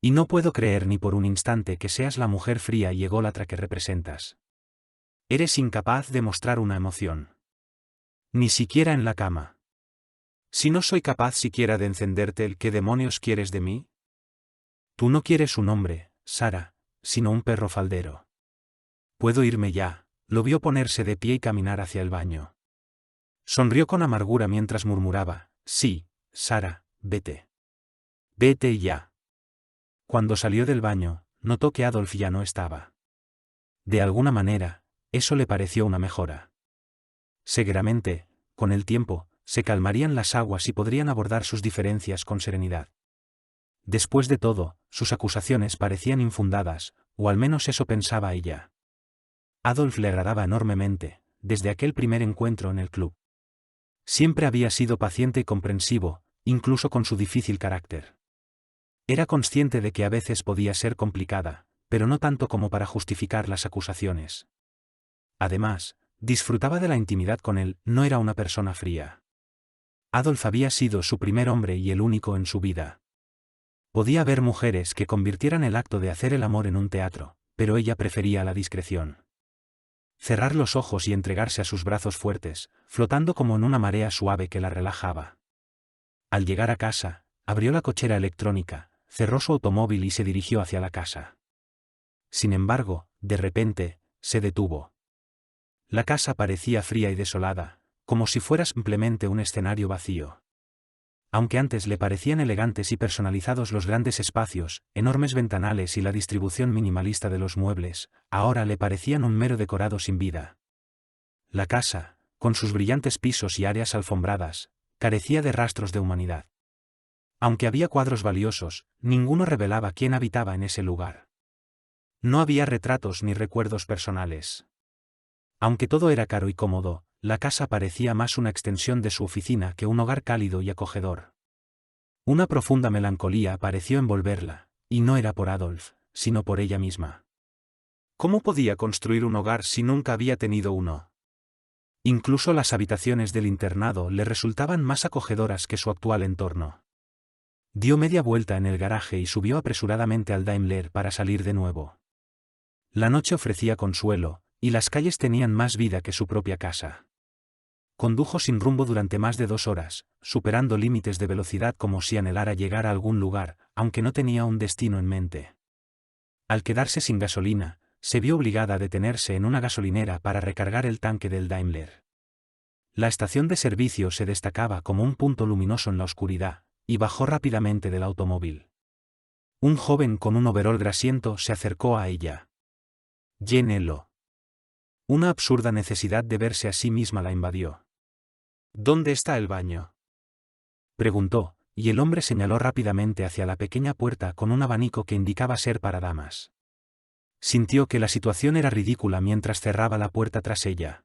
Y no puedo creer ni por un instante que seas la mujer fría y ególatra que representas. Eres incapaz de mostrar una emoción. Ni siquiera en la cama. Si no soy capaz siquiera de encenderte, ¿qué demonios quieres de mí? Tú no quieres un hombre, Sara, sino un perro faldero. Puedo irme ya. Lo vio ponerse de pie y caminar hacia el baño. Sonrió con amargura mientras murmuraba, sí, Sara, vete. Vete ya. Cuando salió del baño, notó que Adolf ya no estaba. De alguna manera, eso le pareció una mejora. Seguramente, con el tiempo, se calmarían las aguas y podrían abordar sus diferencias con serenidad. Después de todo, sus acusaciones parecían infundadas, o al menos eso pensaba ella. Adolf le agradaba enormemente, desde aquel primer encuentro en el club. Siempre había sido paciente y comprensivo, incluso con su difícil carácter. Era consciente de que a veces podía ser complicada, pero no tanto como para justificar las acusaciones. Además, disfrutaba de la intimidad con él, no era una persona fría. Adolf había sido su primer hombre y el único en su vida. Podía haber mujeres que convirtieran el acto de hacer el amor en un teatro, pero ella prefería la discreción. Cerrar los ojos y entregarse a sus brazos fuertes, flotando como en una marea suave que la relajaba. Al llegar a casa, abrió la cochera electrónica, cerró su automóvil y se dirigió hacia la casa. Sin embargo, de repente, se detuvo. La casa parecía fría y desolada, como si fuera simplemente un escenario vacío. Aunque antes le parecían elegantes y personalizados los grandes espacios, enormes ventanales y la distribución minimalista de los muebles, ahora le parecían un mero decorado sin vida. La casa, con sus brillantes pisos y áreas alfombradas, carecía de rastros de humanidad. Aunque había cuadros valiosos, ninguno revelaba quién habitaba en ese lugar. No había retratos ni recuerdos personales. Aunque todo era caro y cómodo, la casa parecía más una extensión de su oficina que un hogar cálido y acogedor. Una profunda melancolía pareció envolverla, y no era por Adolf, sino por ella misma. ¿Cómo podía construir un hogar si nunca había tenido uno? Incluso las habitaciones del internado le resultaban más acogedoras que su actual entorno. Dio media vuelta en el garaje y subió apresuradamente al Daimler para salir de nuevo. La noche ofrecía consuelo, y las calles tenían más vida que su propia casa. Condujo sin rumbo durante más de 2 horas, superando límites de velocidad como si anhelara llegar a algún lugar, aunque no tenía un destino en mente. Al quedarse sin gasolina, se vio obligada a detenerse en una gasolinera para recargar el tanque del Daimler. La estación de servicio se destacaba como un punto luminoso en la oscuridad, y bajó rápidamente del automóvil. Un joven con un overol grasiento se acercó a ella. Llénelo. Una absurda necesidad de verse a sí misma la invadió. ¿Dónde está el baño?, preguntó, y el hombre señaló rápidamente hacia la pequeña puerta con un abanico que indicaba ser para damas. Sintió que la situación era ridícula mientras cerraba la puerta tras ella.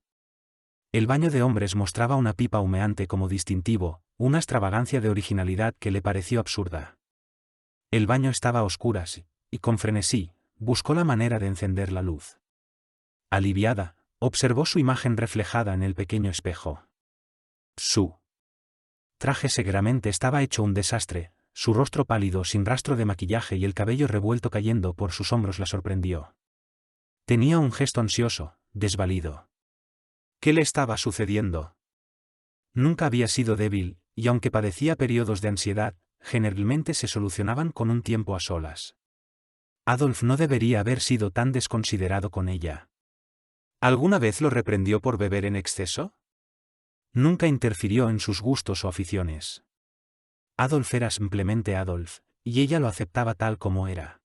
El baño de hombres mostraba una pipa humeante como distintivo, una extravagancia de originalidad que le pareció absurda. El baño estaba a oscuras, y con frenesí, buscó la manera de encender la luz. Aliviada, observó su imagen reflejada en el pequeño espejo. Su traje seguramente estaba hecho un desastre, su rostro pálido sin rastro de maquillaje y el cabello revuelto cayendo por sus hombros la sorprendió. Tenía un gesto ansioso, desvalido. ¿Qué le estaba sucediendo? Nunca había sido débil, y aunque padecía periodos de ansiedad, generalmente se solucionaban con un tiempo a solas. Adolf no debería haber sido tan desconsiderado con ella. ¿Alguna vez lo reprendió por beber en exceso? Nunca interfirió en sus gustos o aficiones. Adolf era simplemente Adolf, y ella lo aceptaba tal como era.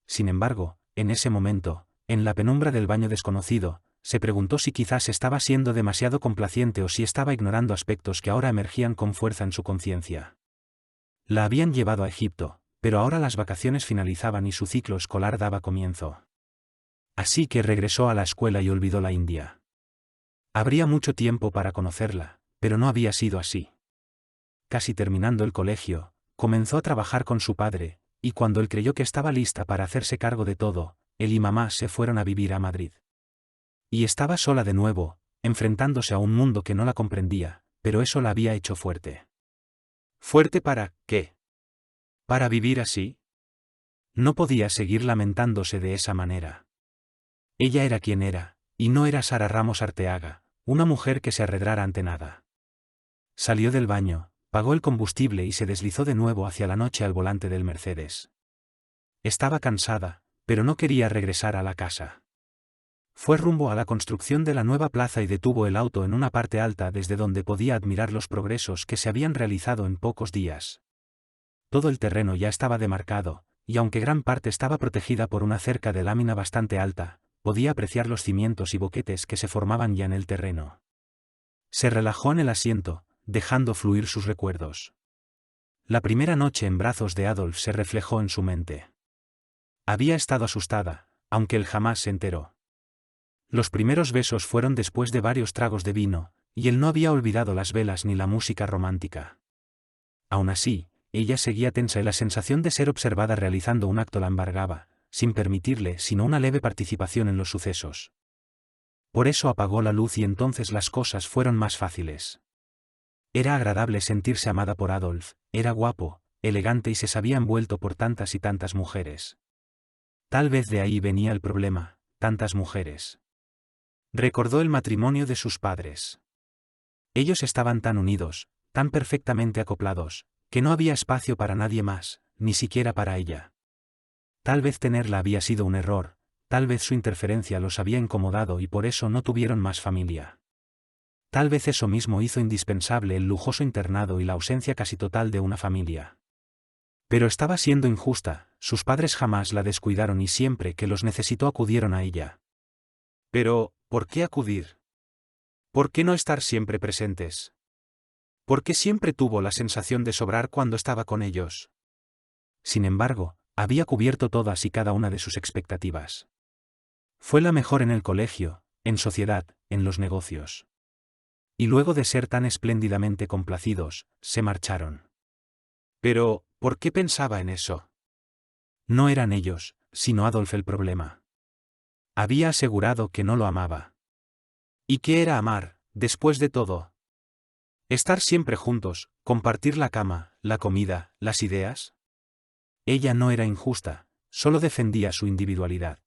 Sin embargo, en ese momento, en la penumbra del baño desconocido, se preguntó si quizás estaba siendo demasiado complaciente o si estaba ignorando aspectos que ahora emergían con fuerza en su conciencia. La habían llevado a Egipto, pero ahora las vacaciones finalizaban y su ciclo escolar daba comienzo. Así que regresó a la escuela y olvidó la India. Habría mucho tiempo para conocerla, pero no había sido así. Casi terminando el colegio, comenzó a trabajar con su padre, y cuando él creyó que estaba lista para hacerse cargo de todo, él y mamá se fueron a vivir a Madrid. Y estaba sola de nuevo, enfrentándose a un mundo que no la comprendía, pero eso la había hecho fuerte. ¿Fuerte para qué? ¿Para vivir así? No podía seguir lamentándose de esa manera. Ella era quien era, y no era Sara Ramos Arteaga, una mujer que se arredrara ante nada. Salió del baño, pagó el combustible y se deslizó de nuevo hacia la noche al volante del Mercedes. Estaba cansada, pero no quería regresar a la casa. Fue rumbo a la construcción de la nueva plaza y detuvo el auto en una parte alta desde donde podía admirar los progresos que se habían realizado en pocos días. Todo el terreno ya estaba demarcado, y aunque gran parte estaba protegida por una cerca de lámina bastante alta, podía apreciar los cimientos y boquetes que se formaban ya en el terreno. Se relajó en el asiento, dejando fluir sus recuerdos. La primera noche en brazos de Adolf se reflejó en su mente. Había estado asustada, aunque él jamás se enteró. Los primeros besos fueron después de varios tragos de vino, y él no había olvidado las velas ni la música romántica. Aún así, ella seguía tensa y la sensación de ser observada realizando un acto la embargaba, sin permitirle sino una leve participación en los sucesos. Por eso apagó la luz y entonces las cosas fueron más fáciles. Era agradable sentirse amada por Adolf, era guapo, elegante y se sabía envuelto por tantas y tantas mujeres. Tal vez de ahí venía el problema, tantas mujeres. Recordó el matrimonio de sus padres. Ellos estaban tan unidos, tan perfectamente acoplados, que no había espacio para nadie más, ni siquiera para ella. Tal vez tenerla había sido un error, tal vez su interferencia los había incomodado y por eso no tuvieron más familia. Tal vez eso mismo hizo indispensable el lujoso internado y la ausencia casi total de una familia. Pero estaba siendo injusta, sus padres jamás la descuidaron y siempre que los necesitó acudieron a ella. Pero, ¿por qué acudir? ¿Por qué no estar siempre presentes? ¿Por qué siempre tuvo la sensación de sobrar cuando estaba con ellos? Sin embargo, había cubierto todas y cada una de sus expectativas. Fue la mejor en el colegio, en sociedad, en los negocios. Y luego de ser tan espléndidamente complacidos, se marcharon. Pero, ¿por qué pensaba en eso? No eran ellos, sino Adolf el problema. Había asegurado que no lo amaba. ¿Y qué era amar, después de todo? ¿Estar siempre juntos, compartir la cama, la comida, las ideas? Ella no era injusta, solo defendía su individualidad.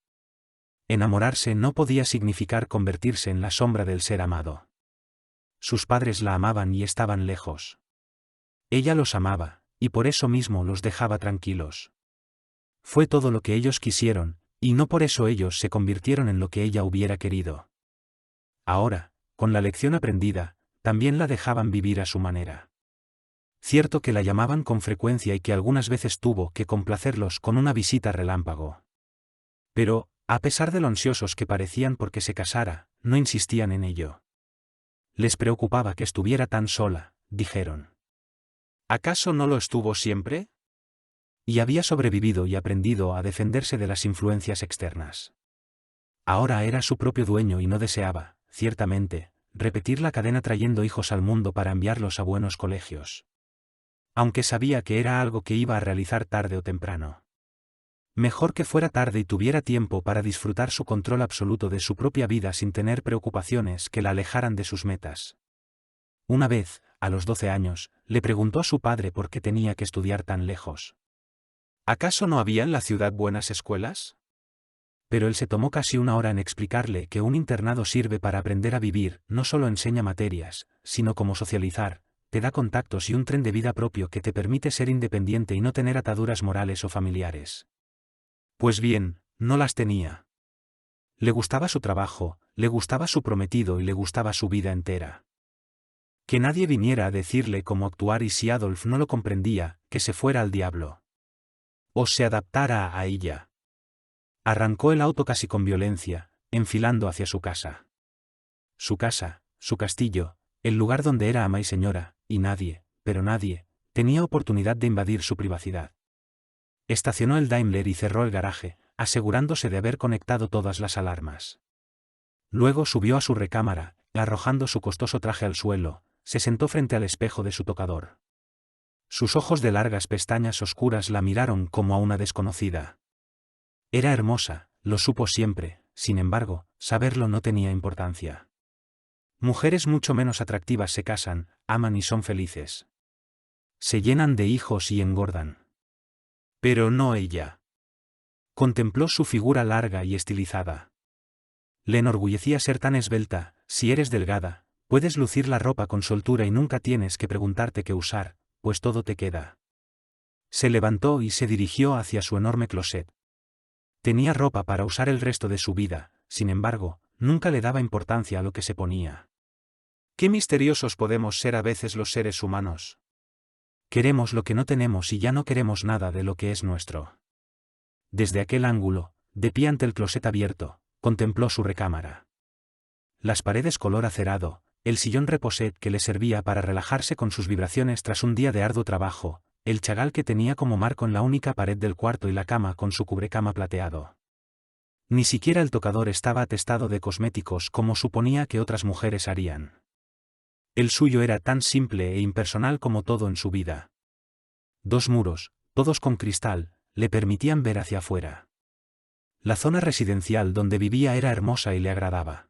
Enamorarse no podía significar convertirse en la sombra del ser amado. Sus padres la amaban y estaban lejos. Ella los amaba, y por eso mismo los dejaba tranquilos. Fue todo lo que ellos quisieron, y no por eso ellos se convirtieron en lo que ella hubiera querido. Ahora, con la lección aprendida, también la dejaban vivir a su manera. Cierto que la llamaban con frecuencia y que algunas veces tuvo que complacerlos con una visita relámpago. Pero, a pesar de lo ansiosos que parecían porque se casara, no insistían en ello. Les preocupaba que estuviera tan sola, dijeron. ¿Acaso no lo estuvo siempre? Y había sobrevivido y aprendido a defenderse de las influencias externas. Ahora era su propio dueño y no deseaba, ciertamente, repetir la cadena trayendo hijos al mundo para enviarlos a buenos colegios. Aunque sabía que era algo que iba a realizar tarde o temprano. Mejor que fuera tarde y tuviera tiempo para disfrutar su control absoluto de su propia vida sin tener preocupaciones que la alejaran de sus metas. Una vez, a los 12 años, le preguntó a su padre por qué tenía que estudiar tan lejos. ¿Acaso no había en la ciudad buenas escuelas? Pero él se tomó casi una hora en explicarle que un internado sirve para aprender a vivir, no solo enseña materias, sino cómo socializar, te da contactos y un tren de vida propio que te permite ser independiente y no tener ataduras morales o familiares. Pues bien, no las tenía. Le gustaba su trabajo, le gustaba su prometido y le gustaba su vida entera. Que nadie viniera a decirle cómo actuar y si Adolf no lo comprendía, que se fuera al diablo. O se adaptara a ella. Arrancó el auto casi con violencia, enfilando hacia su casa. Su casa, su castillo, el lugar donde era ama y señora, y nadie, pero nadie, tenía oportunidad de invadir su privacidad. Estacionó el Daimler y cerró el garaje, asegurándose de haber conectado todas las alarmas. Luego subió a su recámara, arrojando su costoso traje al suelo, se sentó frente al espejo de su tocador. Sus ojos de largas pestañas oscuras la miraron como a una desconocida. Era hermosa, lo supo siempre, sin embargo, saberlo no tenía importancia. Mujeres mucho menos atractivas se casan, aman y son felices. Se llenan de hijos y engordan. Pero no ella. Contempló su figura larga y estilizada. Le enorgullecía ser tan esbelta, si eres delgada, puedes lucir la ropa con soltura y nunca tienes que preguntarte qué usar, pues todo te queda. Se levantó y se dirigió hacia su enorme closet. Tenía ropa para usar el resto de su vida, sin embargo, nunca le daba importancia a lo que se ponía. Qué misteriosos podemos ser a veces los seres humanos. Queremos lo que no tenemos y ya no queremos nada de lo que es nuestro. Desde aquel ángulo, de pie ante el closet abierto, contempló su recámara. Las paredes color acerado, el sillón reposet que le servía para relajarse con sus vibraciones tras un día de arduo trabajo, el chagal que tenía como marco en la única pared del cuarto y la cama con su cubrecama plateado. Ni siquiera el tocador estaba atestado de cosméticos como suponía que otras mujeres harían. El suyo era tan simple e impersonal como todo en su vida. 2 muros, todos con cristal, le permitían ver hacia afuera. La zona residencial donde vivía era hermosa y le agradaba.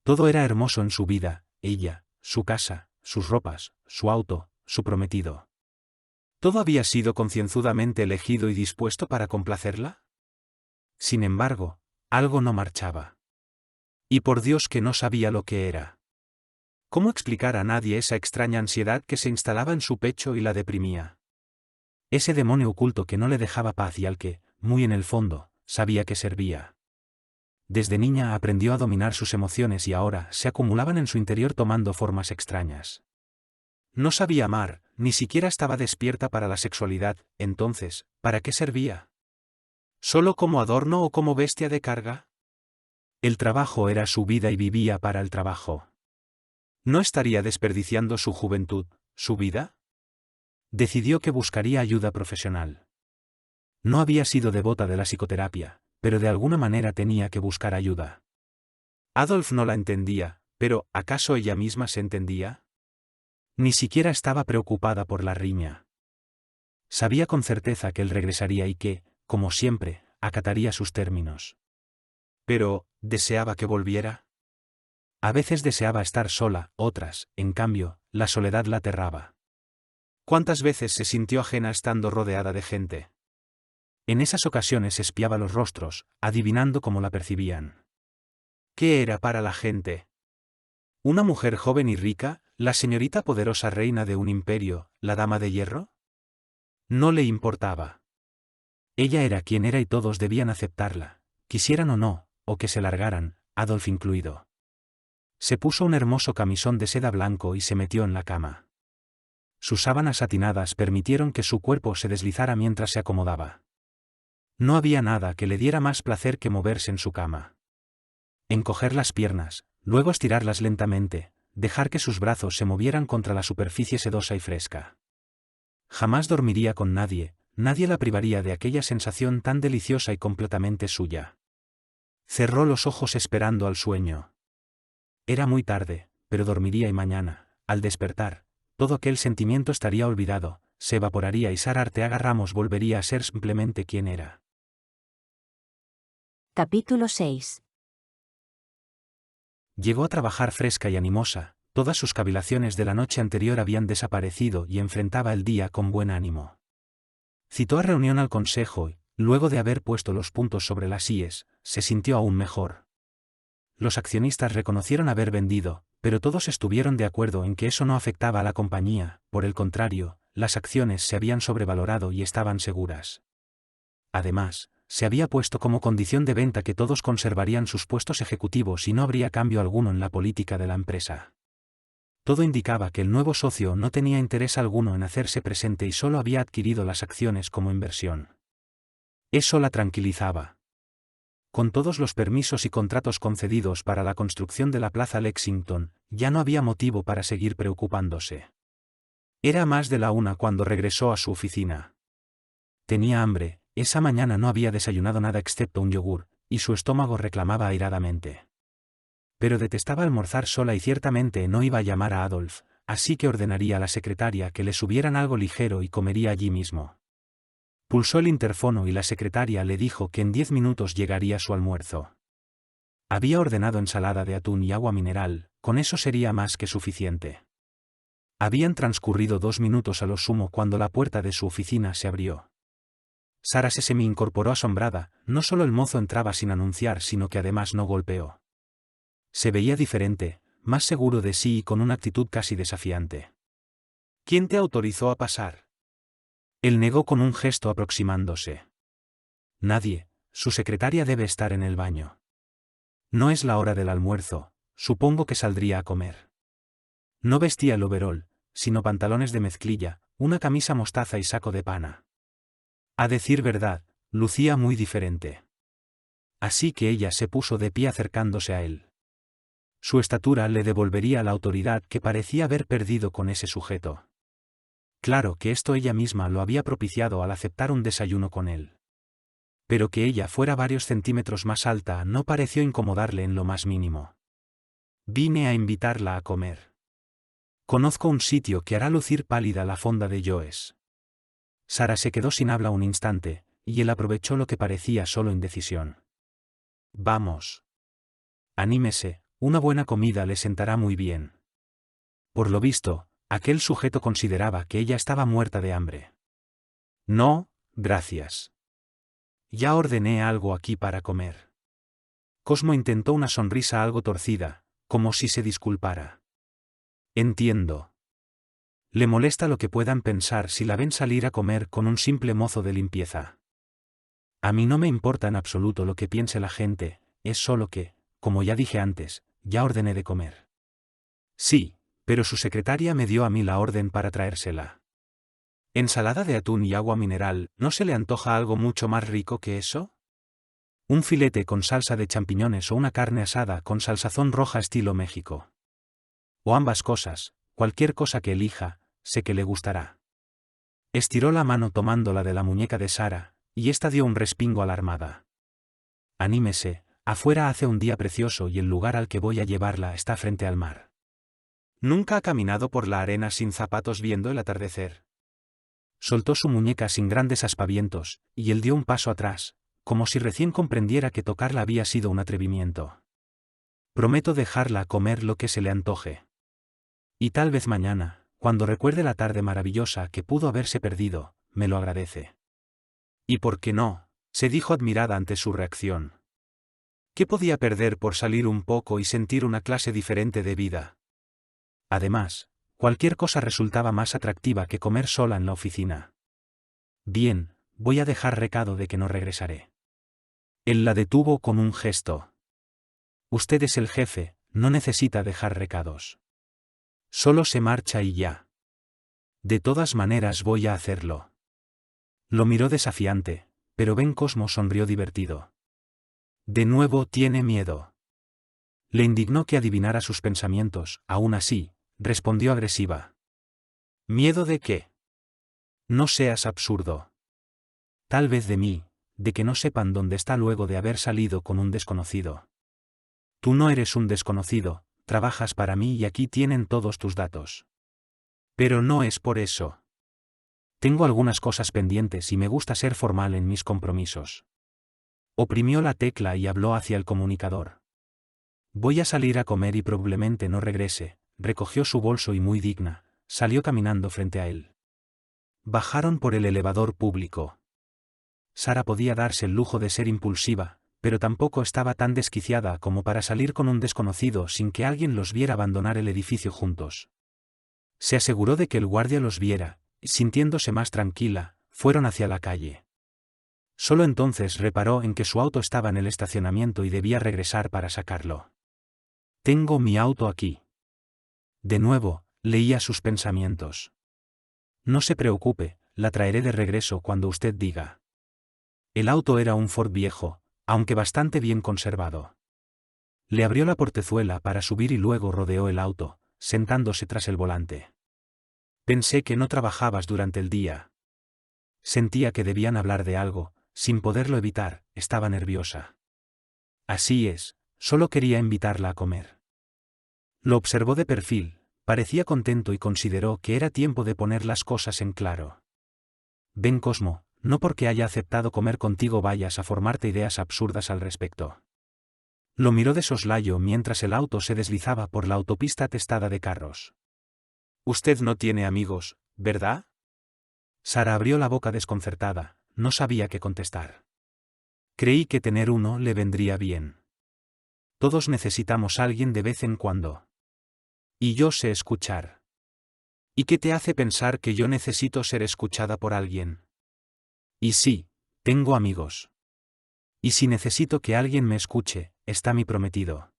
Todo era hermoso en su vida, ella, su casa, sus ropas, su auto, su prometido. ¿Todo había sido concienzudamente elegido y dispuesto para complacerla? Sin embargo, algo no marchaba. Y por Dios que no sabía lo que era. ¿Cómo explicar a nadie esa extraña ansiedad que se instalaba en su pecho y la deprimía? Ese demonio oculto que no le dejaba paz y al que, muy en el fondo, sabía que servía. Desde niña aprendió a dominar sus emociones y ahora se acumulaban en su interior tomando formas extrañas. No sabía amar, ni siquiera estaba despierta para la sexualidad, entonces, ¿para qué servía? ¿Solo como adorno o como bestia de carga? El trabajo era su vida y vivía para el trabajo. ¿No estaría desperdiciando su juventud, su vida? Decidió que buscaría ayuda profesional. No había sido devota de la psicoterapia, pero de alguna manera tenía que buscar ayuda. Adolf no la entendía, pero ¿acaso ella misma se entendía? Ni siquiera estaba preocupada por la riña. Sabía con certeza que él regresaría y que, como siempre, acataría sus términos. Pero, ¿deseaba que volviera? A veces deseaba estar sola, otras, en cambio, la soledad la aterraba. ¿Cuántas veces se sintió ajena estando rodeada de gente? En esas ocasiones espiaba los rostros, adivinando cómo la percibían. ¿Qué era para la gente? ¿Una mujer joven y rica, la señorita poderosa reina de un imperio, la dama de hierro? No le importaba. Ella era quien era y todos debían aceptarla, quisieran o no, o que se largaran, Adolf incluido. Se puso un hermoso camisón de seda blanco y se metió en la cama. Sus sábanas satinadas permitieron que su cuerpo se deslizara mientras se acomodaba. No había nada que le diera más placer que moverse en su cama. Encoger las piernas, luego estirarlas lentamente, dejar que sus brazos se movieran contra la superficie sedosa y fresca. Jamás dormiría con nadie, nadie la privaría de aquella sensación tan deliciosa y completamente suya. Cerró los ojos esperando al sueño. Era muy tarde, pero dormiría y mañana, al despertar, todo aquel sentimiento estaría olvidado, se evaporaría y Sara Arteaga Ramos volvería a ser simplemente quien era. Capítulo 6. Llegó a trabajar fresca y animosa, todas sus cavilaciones de la noche anterior habían desaparecido y enfrentaba el día con buen ánimo. Citó a reunión al consejo y, luego de haber puesto los puntos sobre las íes, se sintió aún mejor. Los accionistas reconocieron haber vendido, pero todos estuvieron de acuerdo en que eso no afectaba a la compañía, por el contrario, las acciones se habían sobrevalorado y estaban seguras. Además, se había puesto como condición de venta que todos conservarían sus puestos ejecutivos y no habría cambio alguno en la política de la empresa. Todo indicaba que el nuevo socio no tenía interés alguno en hacerse presente y solo había adquirido las acciones como inversión. Eso la tranquilizaba. Con todos los permisos y contratos concedidos para la construcción de la Plaza Lexington, ya no había motivo para seguir preocupándose. Era más de la 1 cuando regresó a su oficina. Tenía hambre, esa mañana no había desayunado nada excepto un yogur, y su estómago reclamaba airadamente. Pero detestaba almorzar sola y ciertamente no iba a llamar a Adolf, así que ordenaría a la secretaria que le subieran algo ligero y comería allí mismo. Pulsó el interfono y la secretaria le dijo que en 10 minutos llegaría su almuerzo. Había ordenado ensalada de atún y agua mineral, con eso sería más que suficiente. Habían transcurrido 2 minutos a lo sumo cuando la puerta de su oficina se abrió. Sara se semi-incorporó asombrada, no solo el mozo entraba sin anunciar sino que además no golpeó. Se veía diferente, más seguro de sí y con una actitud casi desafiante. ¿Quién te autorizó a pasar? Él negó con un gesto aproximándose. Nadie, su secretaria debe estar en el baño. No es la hora del almuerzo, supongo que saldría a comer. No vestía el overol, sino pantalones de mezclilla, una camisa mostaza y saco de pana. A decir verdad, lucía muy diferente. Así que ella se puso de pie acercándose a él. Su estatura le devolvería la autoridad que parecía haber perdido con ese sujeto. Claro que esto ella misma lo había propiciado al aceptar un desayuno con él. Pero que ella fuera varios centímetros más alta no pareció incomodarle en lo más mínimo. Vine a invitarla a comer. Conozco un sitio que hará lucir pálida la fonda de Joes. Sara se quedó sin habla un instante, y él aprovechó lo que parecía solo indecisión. Vamos. Anímese, una buena comida le sentará muy bien. Por lo visto, aquel sujeto consideraba que ella estaba muerta de hambre. No, gracias. Ya ordené algo aquí para comer. Cosmo intentó una sonrisa algo torcida, como si se disculpara. Entiendo. Le molesta lo que puedan pensar si la ven salir a comer con un simple mozo de limpieza. A mí no me importa en absoluto lo que piense la gente, es solo que, como ya dije antes, ya ordené de comer. Sí, pero su secretaria me dio a mí la orden para traérsela. ¿Ensalada de atún y agua mineral, no se le antoja algo mucho más rico que eso? Un filete con salsa de champiñones o una carne asada con salsazón roja estilo México. O ambas cosas, cualquier cosa que elija, sé que le gustará. Estiró la mano tomándola de la muñeca de Sara, y ésta dio un respingo alarmada. Anímese, afuera hace un día precioso y el lugar al que voy a llevarla está frente al mar. ¿Nunca ha caminado por la arena sin zapatos viendo el atardecer? Soltó su muñeca sin grandes aspavientos, y él dio un paso atrás, como si recién comprendiera que tocarla había sido un atrevimiento. Prometo dejarla comer lo que se le antoje. Y tal vez mañana, cuando recuerde la tarde maravillosa que pudo haberse perdido, me lo agradece. ¿Y por qué no?, se dijo admirada ante su reacción. ¿Qué podía perder por salir un poco y sentir una clase diferente de vida? Además, cualquier cosa resultaba más atractiva que comer sola en la oficina. Bien, voy a dejar recado de que no regresaré. Él la detuvo con un gesto. Usted es el jefe, no necesita dejar recados. Solo se marcha y ya. De todas maneras voy a hacerlo. Lo miró desafiante, pero Ben Cosmo sonrió divertido. De nuevo tiene miedo. Le indignó que adivinara sus pensamientos, aún así, respondió agresiva. ¿Miedo de qué? No seas absurdo. Tal vez de mí, de que no sepan dónde está luego de haber salido con un desconocido. Tú no eres un desconocido, trabajas para mí y aquí tienen todos tus datos. Pero no es por eso. Tengo algunas cosas pendientes y me gusta ser formal en mis compromisos. Oprimió la tecla y habló hacia el comunicador. Voy a salir a comer y probablemente no regrese, recogió su bolso y muy digna, salió caminando frente a él. Bajaron por el elevador público. Sara podía darse el lujo de ser impulsiva, pero tampoco estaba tan desquiciada como para salir con un desconocido sin que alguien los viera abandonar el edificio juntos. Se aseguró de que el guardia los viera, y sintiéndose más tranquila, fueron hacia la calle. Solo entonces reparó en que su auto estaba en el estacionamiento y debía regresar para sacarlo. Tengo mi auto aquí. De nuevo, leía sus pensamientos. No se preocupe, la traeré de regreso cuando usted diga. El auto era un Ford viejo, aunque bastante bien conservado. Le abrió la portezuela para subir y luego rodeó el auto, sentándose tras el volante. Pensé que no trabajabas durante el día. Sentía que debían hablar de algo, sin poderlo evitar, estaba nerviosa. Así es, solo quería invitarla a comer. Lo observó de perfil, parecía contento y consideró que era tiempo de poner las cosas en claro. Ben Cosmo, no porque haya aceptado comer contigo vayas a formarte ideas absurdas al respecto. Lo miró de soslayo mientras el auto se deslizaba por la autopista atestada de carros. Usted no tiene amigos, ¿verdad? Sara abrió la boca desconcertada, no sabía qué contestar. Creí que tener uno le vendría bien. Todos necesitamos a alguien de vez en cuando. Y yo sé escuchar. ¿Y qué te hace pensar que yo necesito ser escuchada por alguien? Y sí, tengo amigos. Y si necesito que alguien me escuche, está mi prometido.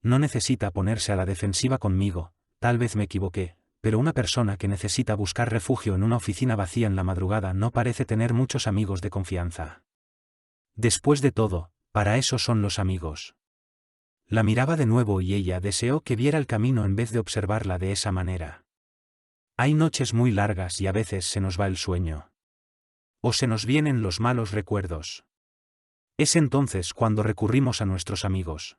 No necesita ponerse a la defensiva conmigo, tal vez me equivoqué, pero una persona que necesita buscar refugio en una oficina vacía en la madrugada no parece tener muchos amigos de confianza. Después de todo, para eso son los amigos. La miraba de nuevo y ella deseó que viera el camino en vez de observarla de esa manera. Hay noches muy largas y a veces se nos va el sueño. O se nos vienen los malos recuerdos. Es entonces cuando recurrimos a nuestros amigos.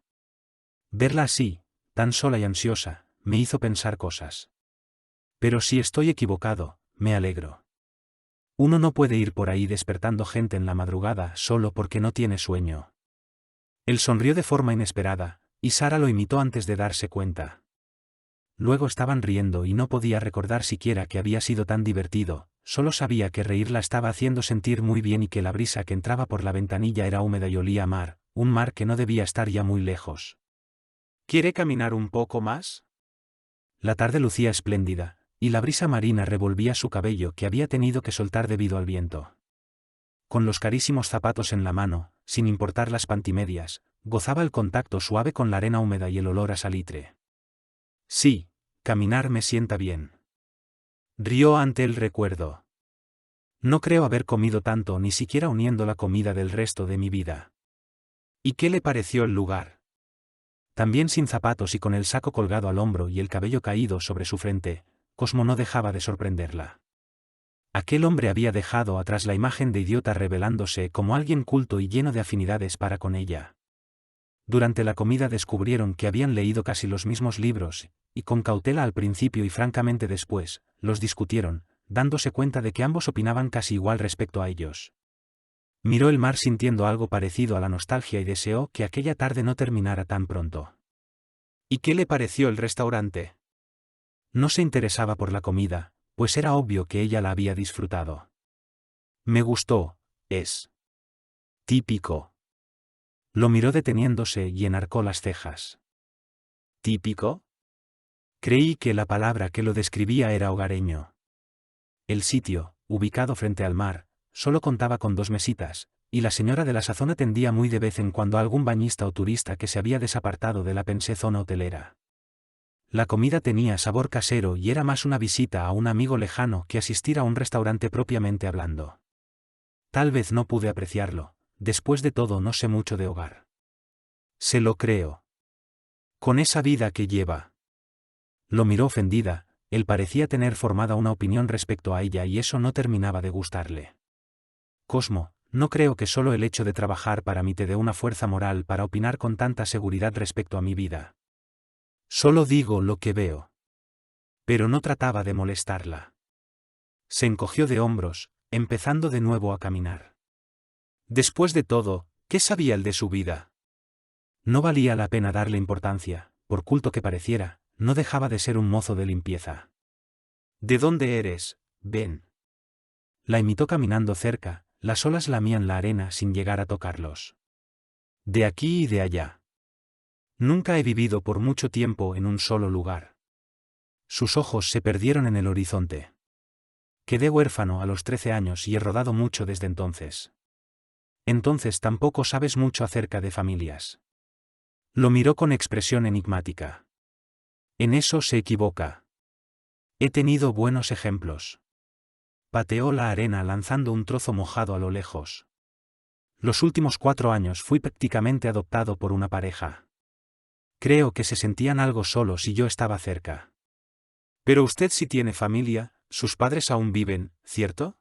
Verla así, tan sola y ansiosa, me hizo pensar cosas. Pero si estoy equivocado, me alegro. Uno no puede ir por ahí despertando gente en la madrugada solo porque no tiene sueño. Él sonrió de forma inesperada, y Sara lo imitó antes de darse cuenta. Luego estaban riendo y no podía recordar siquiera que había sido tan divertido, solo sabía que reír la estaba haciendo sentir muy bien y que la brisa que entraba por la ventanilla era húmeda y olía a mar, un mar que no debía estar ya muy lejos. ¿Quiere caminar un poco más? La tarde lucía espléndida, y la brisa marina revolvía su cabello que había tenido que soltar debido al viento. Con los carísimos zapatos en la mano, sin importar las pantimedias, gozaba el contacto suave con la arena húmeda y el olor a salitre. Sí, caminar me sienta bien. Rió ante el recuerdo. No creo haber comido tanto ni siquiera uniendo la comida del resto de mi vida. ¿Y qué le pareció el lugar? También sin zapatos y con el saco colgado al hombro y el cabello caído sobre su frente, Cosmo no dejaba de sorprenderla. Aquel hombre había dejado atrás la imagen de idiota revelándose como alguien culto y lleno de afinidades para con ella. Durante la comida descubrieron que habían leído casi los mismos libros, y con cautela al principio y francamente después, los discutieron, dándose cuenta de que ambos opinaban casi igual respecto a ellos. Miró el mar sintiendo algo parecido a la nostalgia y deseó que aquella tarde no terminara tan pronto. ¿Y qué le pareció el restaurante? No se interesaba por la comida, pues era obvio que ella la había disfrutado. Me gustó, es típico. Lo miró deteniéndose y enarcó las cejas. ¿Típico? Creí que la palabra que lo describía era hogareño. El sitio, ubicado frente al mar, solo contaba con 2 mesitas, y la señora de la sazón atendía muy de vez en cuando a algún bañista o turista que se había desapartado de la pensé zona hotelera. La comida tenía sabor casero y era más una visita a un amigo lejano que asistir a un restaurante propiamente hablando. Tal vez no pude apreciarlo, después de todo no sé mucho de hogar. Se lo creo. Con esa vida que lleva. Lo miró ofendida, él parecía tener formada una opinión respecto a ella y eso no terminaba de gustarle. Cosmo, no creo que solo el hecho de trabajar para mí te dé una fuerza moral para opinar con tanta seguridad respecto a mi vida. Solo digo lo que veo. Pero no trataba de molestarla. Se encogió de hombros, empezando de nuevo a caminar. Después de todo, ¿qué sabía él de su vida? No valía la pena darle importancia, por culto que pareciera, no dejaba de ser un mozo de limpieza. ¿De dónde eres, Ben? La imitó caminando cerca, las olas lamían la arena sin llegar a tocarlos. De aquí y de allá. Nunca he vivido por mucho tiempo en un solo lugar. Sus ojos se perdieron en el horizonte. Quedé huérfano a los 13 años y he rodado mucho desde entonces. Entonces tampoco sabes mucho acerca de familias. Lo miró con expresión enigmática. En eso se equivoca. He tenido buenos ejemplos. Pateó la arena lanzando un trozo mojado a lo lejos. Los últimos 4 años fui prácticamente adoptado por una pareja. Creo que se sentían algo solos y yo estaba cerca. Pero usted sí tiene familia, sus padres aún viven, ¿cierto?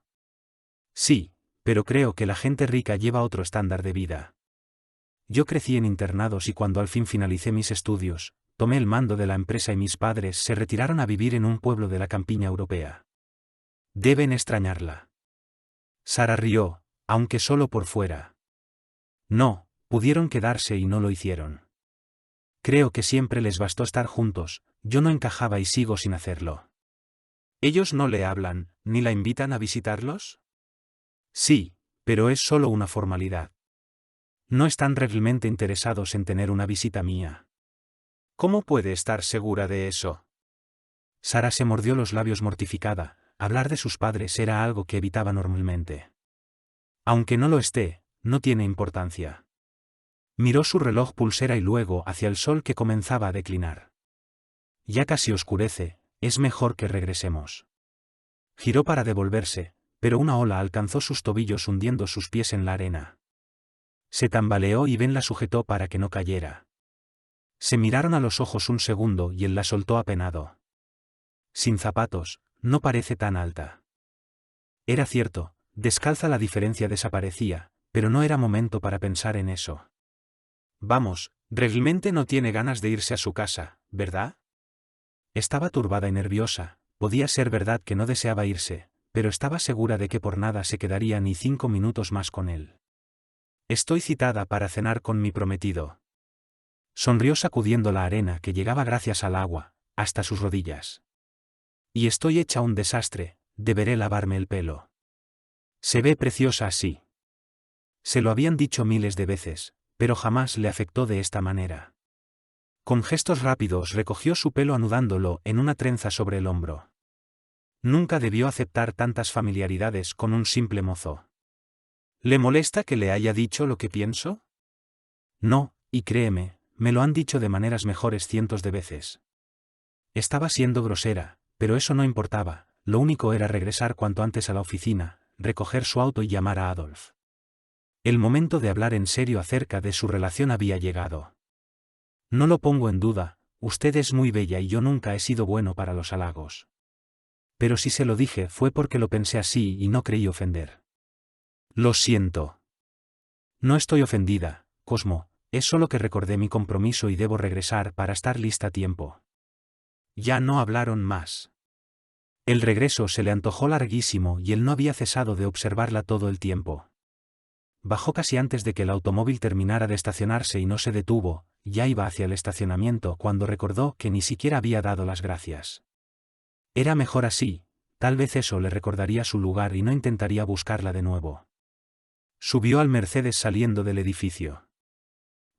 Sí, pero creo que la gente rica lleva otro estándar de vida. Yo crecí en internados y cuando al fin finalicé mis estudios, tomé el mando de la empresa y mis padres se retiraron a vivir en un pueblo de la campiña europea. Deben extrañarla. Sara rió, aunque solo por fuera. No, pudieron quedarse y no lo hicieron. Creo que siempre les bastó estar juntos, yo no encajaba y sigo sin hacerlo. ¿Ellos no le hablan, ni la invitan a visitarlos? Sí, pero es solo una formalidad. No están realmente interesados en tener una visita mía. ¿Cómo puede estar segura de eso? Sara se mordió los labios mortificada. Hablar de sus padres era algo que evitaba normalmente. Aunque no lo esté, no tiene importancia. Miró su reloj pulsera y luego hacia el sol que comenzaba a declinar. Ya casi oscurece, es mejor que regresemos. Giró para devolverse, pero una ola alcanzó sus tobillos hundiendo sus pies en la arena. Se tambaleó y Ben la sujetó para que no cayera. Se miraron a los ojos un segundo y él la soltó apenado. Sin zapatos, no parece tan alta. Era cierto, descalza la diferencia desaparecía, pero no era momento para pensar en eso. Vamos, realmente no tiene ganas de irse a su casa, ¿verdad? Estaba turbada y nerviosa, podía ser verdad que no deseaba irse, pero estaba segura de que por nada se quedaría ni 5 minutos más con él. Estoy citada para cenar con mi prometido. Sonrió sacudiendo la arena que llegaba gracias al agua, hasta sus rodillas. Y estoy hecha un desastre, deberé lavarme el pelo. Se ve preciosa así. Se lo habían dicho miles de veces, pero jamás le afectó de esta manera. Con gestos rápidos recogió su pelo anudándolo en una trenza sobre el hombro. Nunca debió aceptar tantas familiaridades con un simple mozo. ¿Le molesta que le haya dicho lo que pienso? No, y créeme, me lo han dicho de maneras mejores cientos de veces. Estaba siendo grosera, pero eso no importaba, lo único era regresar cuanto antes a la oficina, recoger su auto y llamar a Adolf. El momento de hablar en serio acerca de su relación había llegado. No lo pongo en duda, usted es muy bella y yo nunca he sido bueno para los halagos. Pero si se lo dije fue porque lo pensé así y no creí ofender. Lo siento. No estoy ofendida, Cosmo, es solo que recordé mi compromiso y debo regresar para estar lista a tiempo. Ya no hablaron más. El regreso se le antojó larguísimo y él no había cesado de observarla todo el tiempo. Bajó casi antes de que el automóvil terminara de estacionarse y no se detuvo, ya iba hacia el estacionamiento cuando recordó que ni siquiera había dado las gracias. Era mejor así, tal vez eso le recordaría su lugar y no intentaría buscarla de nuevo. Subió al Mercedes saliendo del edificio.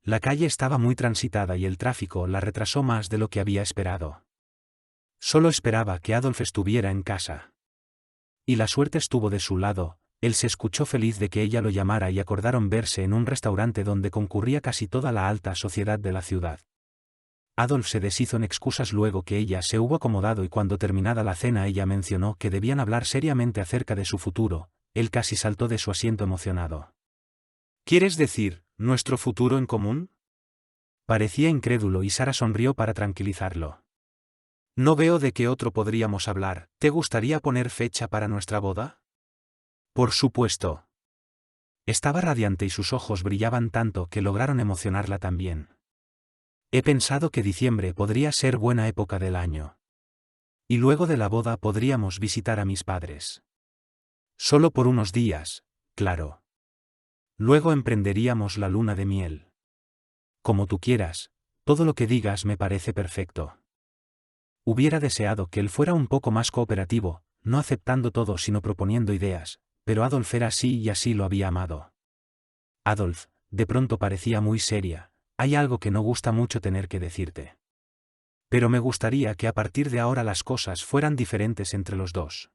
La calle estaba muy transitada y el tráfico la retrasó más de lo que había esperado. Solo esperaba que Adolf estuviera en casa. Y la suerte estuvo de su lado, él se escuchó feliz de que ella lo llamara y acordaron verse en un restaurante donde concurría casi toda la alta sociedad de la ciudad. Adolf se deshizo en excusas luego que ella se hubo acomodado y cuando terminada la cena ella mencionó que debían hablar seriamente acerca de su futuro, él casi saltó de su asiento emocionado. ¿Quieres decir, nuestro futuro en común? Parecía incrédulo y Sara sonrió para tranquilizarlo. No veo de qué otro podríamos hablar. ¿Te gustaría poner fecha para nuestra boda? Por supuesto. Estaba radiante y sus ojos brillaban tanto que lograron emocionarla también. He pensado que diciembre podría ser buena época del año. Y luego de la boda podríamos visitar a mis padres. Solo por unos días, claro. Luego emprenderíamos la luna de miel. Como tú quieras, todo lo que digas me parece perfecto. Hubiera deseado que él fuera un poco más cooperativo, no aceptando todo sino proponiendo ideas, pero Adolf era así y así lo había amado. Adolf, de pronto parecía muy seria, hay algo que no gusta mucho tener que decirte. Pero me gustaría que a partir de ahora las cosas fueran diferentes entre los dos.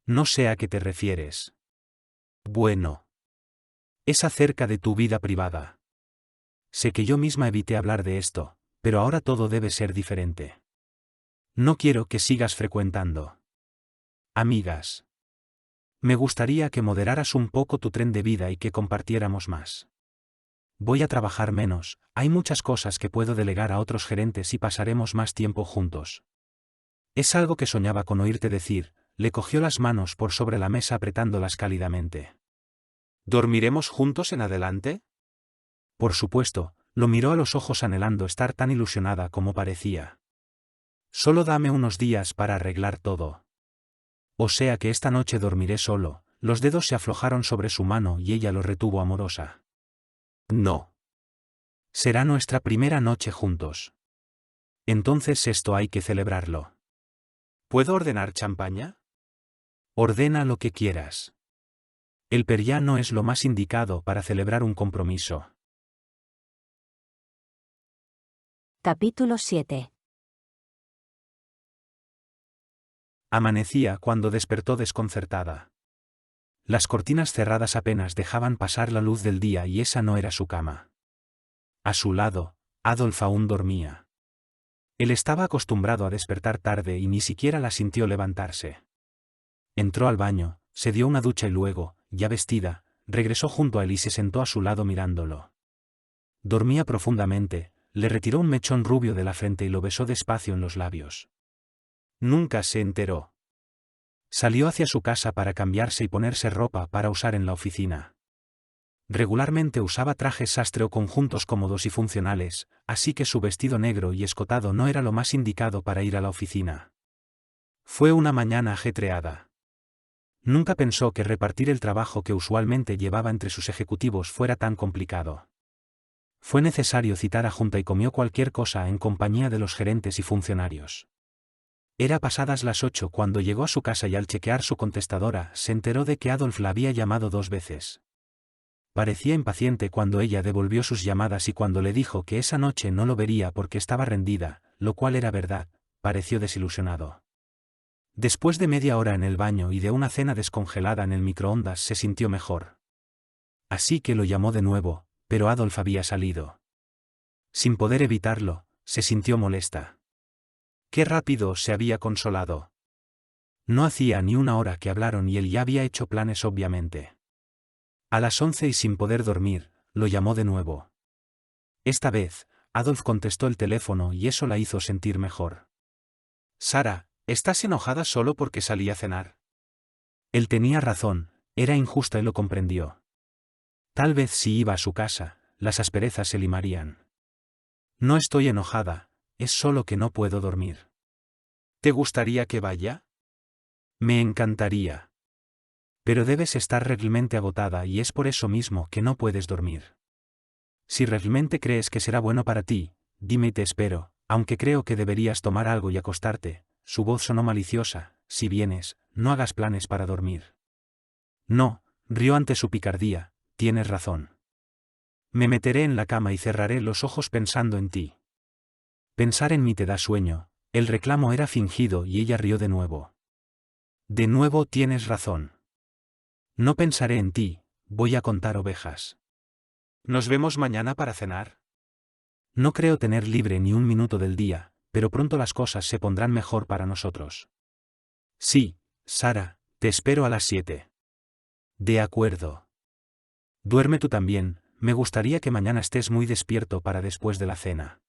No sé a qué te refieres. Bueno. Es acerca de tu vida privada. Sé que yo misma evité hablar de esto, pero ahora todo debe ser diferente. No quiero que sigas frecuentando amigas. Me gustaría que moderaras un poco tu tren de vida y que compartiéramos más. Voy a trabajar menos, hay muchas cosas que puedo delegar a otros gerentes y pasaremos más tiempo juntos. Es algo que soñaba con oírte decir, le cogió las manos por sobre la mesa apretándolas cálidamente. ¿Dormiremos juntos en adelante? Por supuesto, lo miró a los ojos anhelando estar tan ilusionada como parecía. Solo dame unos días para arreglar todo. O sea que esta noche dormiré solo. Los dedos se aflojaron sobre su mano y ella lo retuvo amorosa. No. Será nuestra primera noche juntos. Entonces esto hay que celebrarlo. ¿Puedo ordenar champaña? Ordena lo que quieras. El Perrier no es lo más indicado para celebrar un compromiso. Capítulo 7. Amanecía cuando despertó desconcertada. Las cortinas cerradas apenas dejaban pasar la luz del día y esa no era su cama. A su lado, Adolf aún dormía. Él estaba acostumbrado a despertar tarde y ni siquiera la sintió levantarse. Entró al baño, se dio una ducha y luego, ya vestida, regresó junto a él y se sentó a su lado mirándolo. Dormía profundamente, le retiró un mechón rubio de la frente y lo besó despacio en los labios. Nunca se enteró. Salió hacia su casa para cambiarse y ponerse ropa para usar en la oficina. Regularmente usaba trajes sastre o conjuntos cómodos y funcionales, así que su vestido negro y escotado no era lo más indicado para ir a la oficina. Fue una mañana ajetreada. Nunca pensó que repartir el trabajo que usualmente llevaba entre sus ejecutivos fuera tan complicado. Fue necesario citar a junta y comió cualquier cosa en compañía de los gerentes y funcionarios. Era pasadas las 8 cuando llegó a su casa y al chequear su contestadora se enteró de que Adolf la había llamado 2 veces. Parecía impaciente cuando ella devolvió sus llamadas y cuando le dijo que esa noche no lo vería porque estaba rendida, lo cual era verdad, pareció desilusionado. Después de media hora en el baño y de una cena descongelada en el microondas se sintió mejor. Así que lo llamó de nuevo, pero Adolf había salido. Sin poder evitarlo, se sintió molesta. Qué rápido se había consolado. No hacía ni una hora que hablaron y él ya había hecho planes obviamente. A las 11 y sin poder dormir, lo llamó de nuevo. Esta vez, Adolf contestó el teléfono y eso la hizo sentir mejor. Sara, ¿estás enojada solo porque salí a cenar? Él tenía razón, era injusta y lo comprendió. Tal vez si iba a su casa, las asperezas se limarían. No estoy enojada, es solo que no puedo dormir. ¿Te gustaría que vaya? Me encantaría. Pero debes estar realmente agotada y es por eso mismo que no puedes dormir. Si realmente crees que será bueno para ti, dime y te espero, aunque creo que deberías tomar algo y acostarte. Su voz sonó maliciosa. Si vienes, no hagas planes para dormir. No, rió ante su picardía, tienes razón. Me meteré en la cama y cerraré los ojos pensando en ti. Pensar en mí te da sueño. El reclamo era fingido y ella rió de nuevo. De nuevo tienes razón. No pensaré en ti, voy a contar ovejas. ¿Nos vemos mañana para cenar? No creo tener libre ni un minuto del día, pero pronto las cosas se pondrán mejor para nosotros. Sí, Sara, te espero a las 7. De acuerdo. Duerme tú también, me gustaría que mañana estés muy despierto para después de la cena.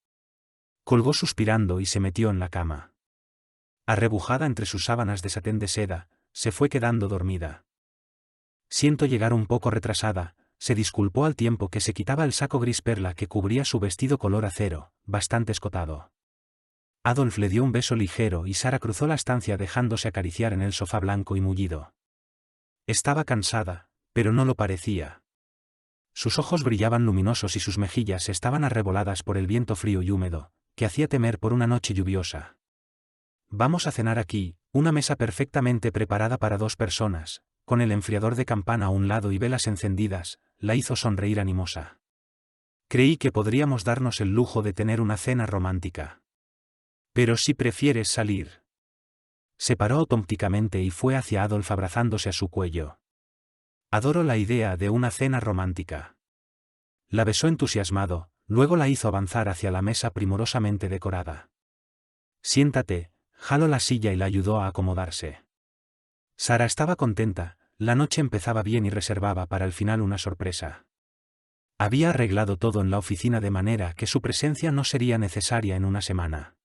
Colgó suspirando y se metió en la cama. Arrebujada entre sus sábanas de satén de seda, se fue quedando dormida. Siento llegar un poco retrasada, se disculpó al tiempo que se quitaba el saco gris perla que cubría su vestido color acero, bastante escotado. Adolf le dio un beso ligero y Sara cruzó la estancia dejándose acariciar en el sofá blanco y mullido. Estaba cansada, pero no lo parecía. Sus ojos brillaban luminosos y sus mejillas estaban arreboladas por el viento frío y húmedo, que hacía temer por una noche lluviosa. Vamos a cenar aquí, una mesa perfectamente preparada para 2 personas, con el enfriador de campana a un lado y velas encendidas, la hizo sonreír animosa. Creí que podríamos darnos el lujo de tener una cena romántica. Pero si prefieres salir. Se paró automáticamente y fue hacia Adolf abrazándose a su cuello. Adoro la idea de una cena romántica. La besó entusiasmado, luego la hizo avanzar hacia la mesa primorosamente decorada. Siéntate, jaló la silla y la ayudó a acomodarse. Sara estaba contenta, la noche empezaba bien y reservaba para el final una sorpresa. Había arreglado todo en la oficina de manera que su presencia no sería necesaria en una semana.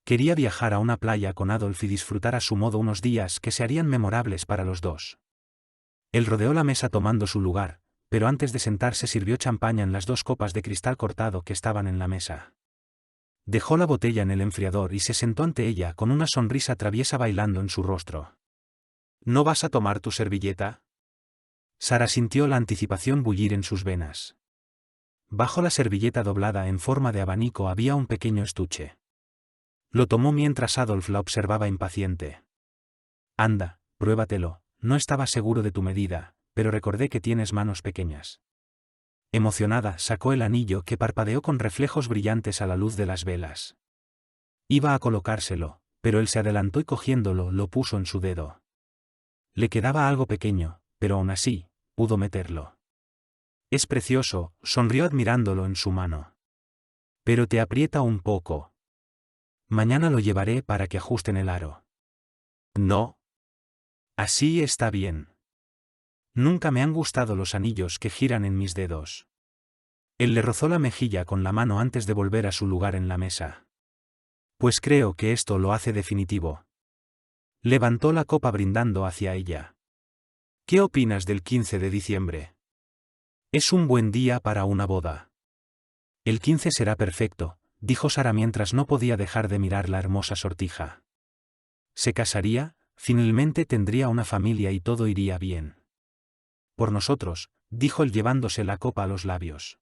Quería viajar a una playa con Adolf y disfrutar a su modo unos días que se harían memorables para los dos. Él rodeó la mesa tomando su lugar, pero antes de sentarse sirvió champaña en las 2 copas de cristal cortado que estaban en la mesa. Dejó la botella en el enfriador y se sentó ante ella con una sonrisa traviesa bailando en su rostro. ¿No vas a tomar tu servilleta? Sara sintió la anticipación bullir en sus venas. Bajo la servilleta doblada en forma de abanico había un pequeño estuche. Lo tomó mientras Adolf la observaba impaciente. Anda, pruébatelo, no estaba seguro de tu medida, pero recordé que tienes manos pequeñas. Emocionada, sacó el anillo que parpadeó con reflejos brillantes a la luz de las velas. Iba a colocárselo, pero él se adelantó y cogiéndolo lo puso en su dedo. Le quedaba algo pequeño, pero aún así, pudo meterlo. Es precioso, sonrió admirándolo en su mano. Pero te aprieta un poco. Mañana lo llevaré para que ajusten el aro. No. Así está bien. Nunca me han gustado los anillos que giran en mis dedos. Él le rozó la mejilla con la mano antes de volver a su lugar en la mesa. Pues creo que esto lo hace definitivo. Levantó la copa brindando hacia ella. ¿Qué opinas del 15 de diciembre? Es un buen día para una boda. El 15 será perfecto, dijo Sara mientras no podía dejar de mirar la hermosa sortija. Se casaría, finalmente tendría una familia y todo iría bien. Por nosotros, dijo él llevándose la copa a los labios.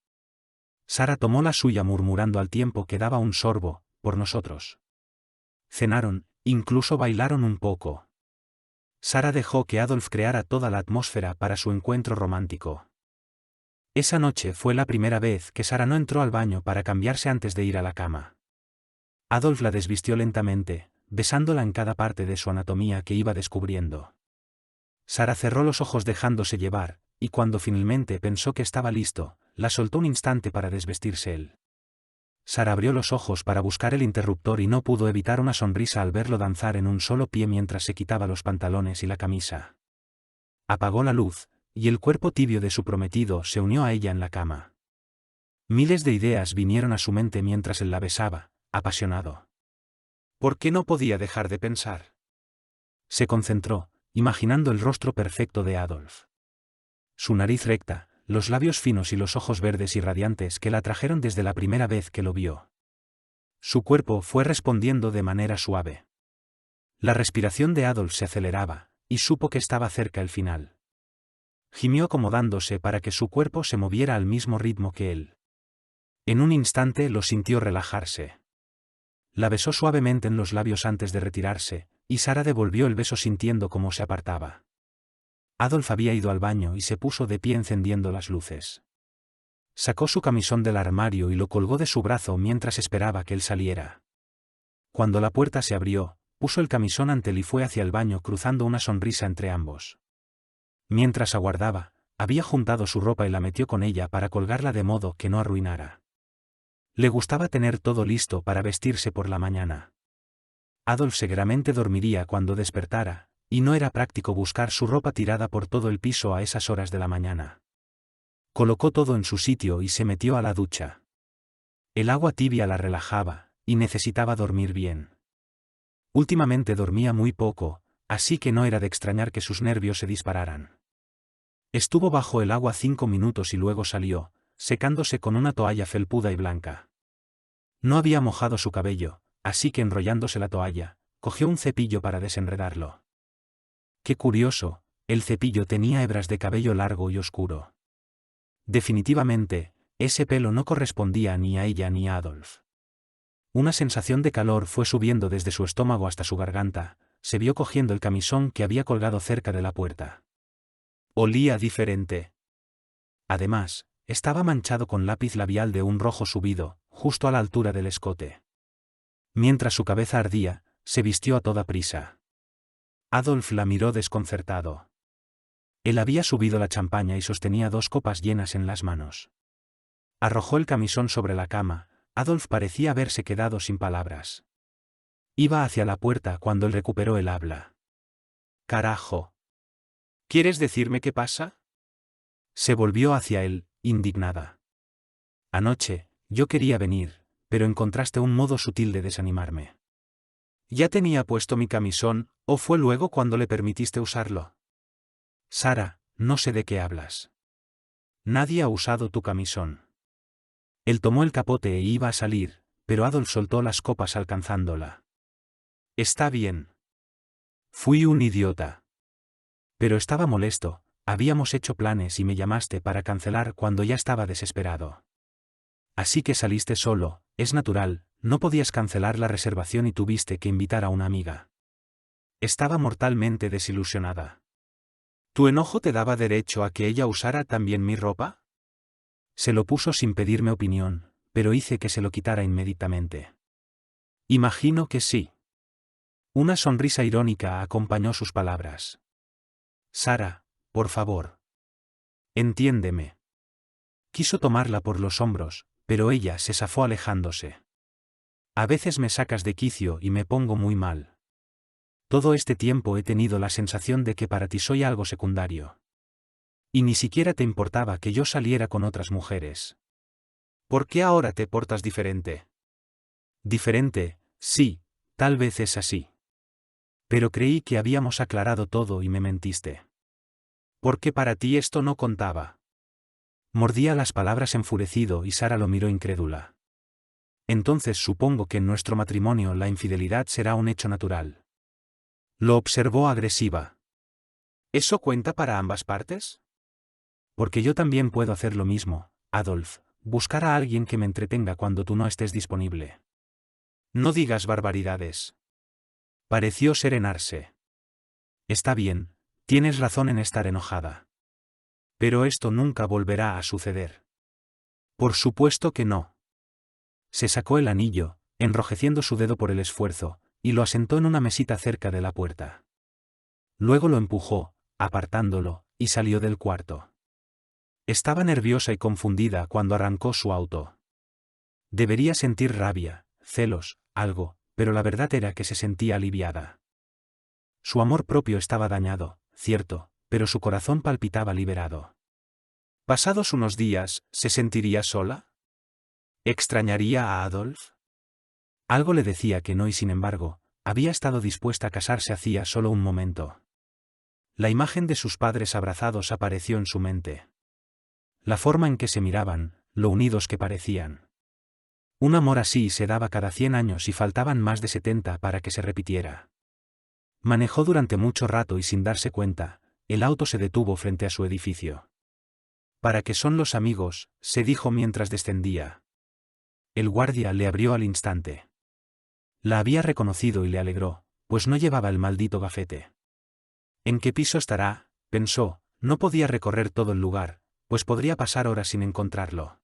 Sara tomó la suya murmurando al tiempo que daba un sorbo, por nosotros. Cenaron, incluso bailaron un poco. Sara dejó que Adolf creara toda la atmósfera para su encuentro romántico. Esa noche fue la primera vez que Sara no entró al baño para cambiarse antes de ir a la cama. Adolf la desvistió lentamente, besándola en cada parte de su anatomía que iba descubriendo. Sara cerró los ojos dejándose llevar, y cuando finalmente pensó que estaba listo, la soltó un instante para desvestirse él. Sara abrió los ojos para buscar el interruptor y no pudo evitar una sonrisa al verlo danzar en un solo pie mientras se quitaba los pantalones y la camisa. Apagó la luz, y el cuerpo tibio de su prometido se unió a ella en la cama. Miles de ideas vinieron a su mente mientras él la besaba, apasionado. ¿Por qué no podía dejar de pensar? Se concentró, imaginando el rostro perfecto de Adolf. Su nariz recta, los labios finos y los ojos verdes y radiantes que la atrajeron desde la primera vez que lo vio. Su cuerpo fue respondiendo de manera suave. La respiración de Adolf se aceleraba, y supo que estaba cerca el final. Gimió acomodándose para que su cuerpo se moviera al mismo ritmo que él. En un instante lo sintió relajarse. La besó suavemente en los labios antes de retirarse, y Sara devolvió el beso sintiendo cómo se apartaba. Adolf había ido al baño y se puso de pie encendiendo las luces. Sacó su camisón del armario y lo colgó de su brazo mientras esperaba que él saliera. Cuando la puerta se abrió, puso el camisón ante él y fue hacia el baño cruzando una sonrisa entre ambos. Mientras aguardaba, había juntado su ropa y la metió con ella para colgarla de modo que no arruinara. Le gustaba tener todo listo para vestirse por la mañana. Adolf seguramente dormiría cuando despertara, y no era práctico buscar su ropa tirada por todo el piso a esas horas de la mañana. Colocó todo en su sitio y se metió a la ducha. El agua tibia la relajaba, y necesitaba dormir bien. Últimamente dormía muy poco, así que no era de extrañar que sus nervios se dispararan. Estuvo bajo el agua 5 minutos y luego salió, secándose con una toalla felpuda y blanca. No había mojado su cabello, así que enrollándose la toalla, cogió un cepillo para desenredarlo. Qué curioso, el cepillo tenía hebras de cabello largo y oscuro. Definitivamente, ese pelo no correspondía ni a ella ni a Adolf. Una sensación de calor fue subiendo desde su estómago hasta su garganta, se vio cogiendo el camisón que había colgado cerca de la puerta. Olía diferente. Además, estaba manchado con lápiz labial de un rojo subido, justo a la altura del escote. Mientras su cabeza ardía, se vistió a toda prisa. Adolf la miró desconcertado. Él había subido la champaña y sostenía 2 copas llenas en las manos. Arrojó el camisón sobre la cama. Adolf parecía haberse quedado sin palabras. Iba hacia la puerta cuando él recuperó el habla. Carajo. ¿Quieres decirme qué pasa? Se volvió hacia él, indignada. Anoche, yo quería venir, pero encontraste un modo sutil de desanimarme. Ya tenía puesto mi camisón, ¿o fue luego cuando le permitiste usarlo? Sara, no sé de qué hablas. Nadie ha usado tu camisón. Él tomó el capote e iba a salir, pero Adolf soltó las copas alcanzándola. Está bien. Fui un idiota. Pero estaba molesto, habíamos hecho planes y me llamaste para cancelar cuando ya estaba desesperado. Así que saliste solo, es natural, no podías cancelar la reservación y tuviste que invitar a una amiga. Estaba mortalmente desilusionada. ¿Tu enojo te daba derecho a que ella usara también mi ropa? Se lo puso sin pedirme opinión, pero hice que se lo quitara inmediatamente. Imagino que sí. Una sonrisa irónica acompañó sus palabras. Sara, por favor. Entiéndeme. Quiso tomarla por los hombros, pero ella se zafó alejándose. A veces me sacas de quicio y me pongo muy mal. Todo este tiempo he tenido la sensación de que para ti soy algo secundario. Y ni siquiera te importaba que yo saliera con otras mujeres. ¿Por qué ahora te portas diferente? Diferente, sí, tal vez es así. Pero creí que habíamos aclarado todo y me mentiste. Porque para ti esto no contaba. Mordía las palabras enfurecido y Sara lo miró incrédula. Entonces supongo que en nuestro matrimonio la infidelidad será un hecho natural. Lo observó agresiva. ¿Eso cuenta para ambas partes? Porque yo también puedo hacer lo mismo, Adolf, buscar a alguien que me entretenga cuando tú no estés disponible. No digas barbaridades. Pareció serenarse. Está bien, tienes razón en estar enojada. Pero esto nunca volverá a suceder. Por supuesto que no. Se sacó el anillo, enrojeciendo su dedo por el esfuerzo, y lo asentó en una mesita cerca de la puerta. Luego lo empujó, apartándolo, y salió del cuarto. Estaba nerviosa y confundida cuando arrancó su auto. Debería sentir rabia, celos, algo, pero la verdad era que se sentía aliviada. Su amor propio estaba dañado, cierto, pero su corazón palpitaba liberado. Pasados unos días, ¿se sentiría sola? ¿Extrañaría a Adolf? Algo le decía que no y sin embargo, había estado dispuesta a casarse hacía solo un momento. La imagen de sus padres abrazados apareció en su mente. La forma en que se miraban, lo unidos que parecían. Un amor así se daba cada 100 años y faltaban más de 70 para que se repitiera. Manejó durante mucho rato y sin darse cuenta, el auto se detuvo frente a su edificio. ¿Para qué son los amigos?, se dijo mientras descendía. El guardia le abrió al instante. La había reconocido y le alegró, pues no llevaba el maldito gafete. ¿En qué piso estará?, pensó, no podía recorrer todo el lugar, pues podría pasar horas sin encontrarlo.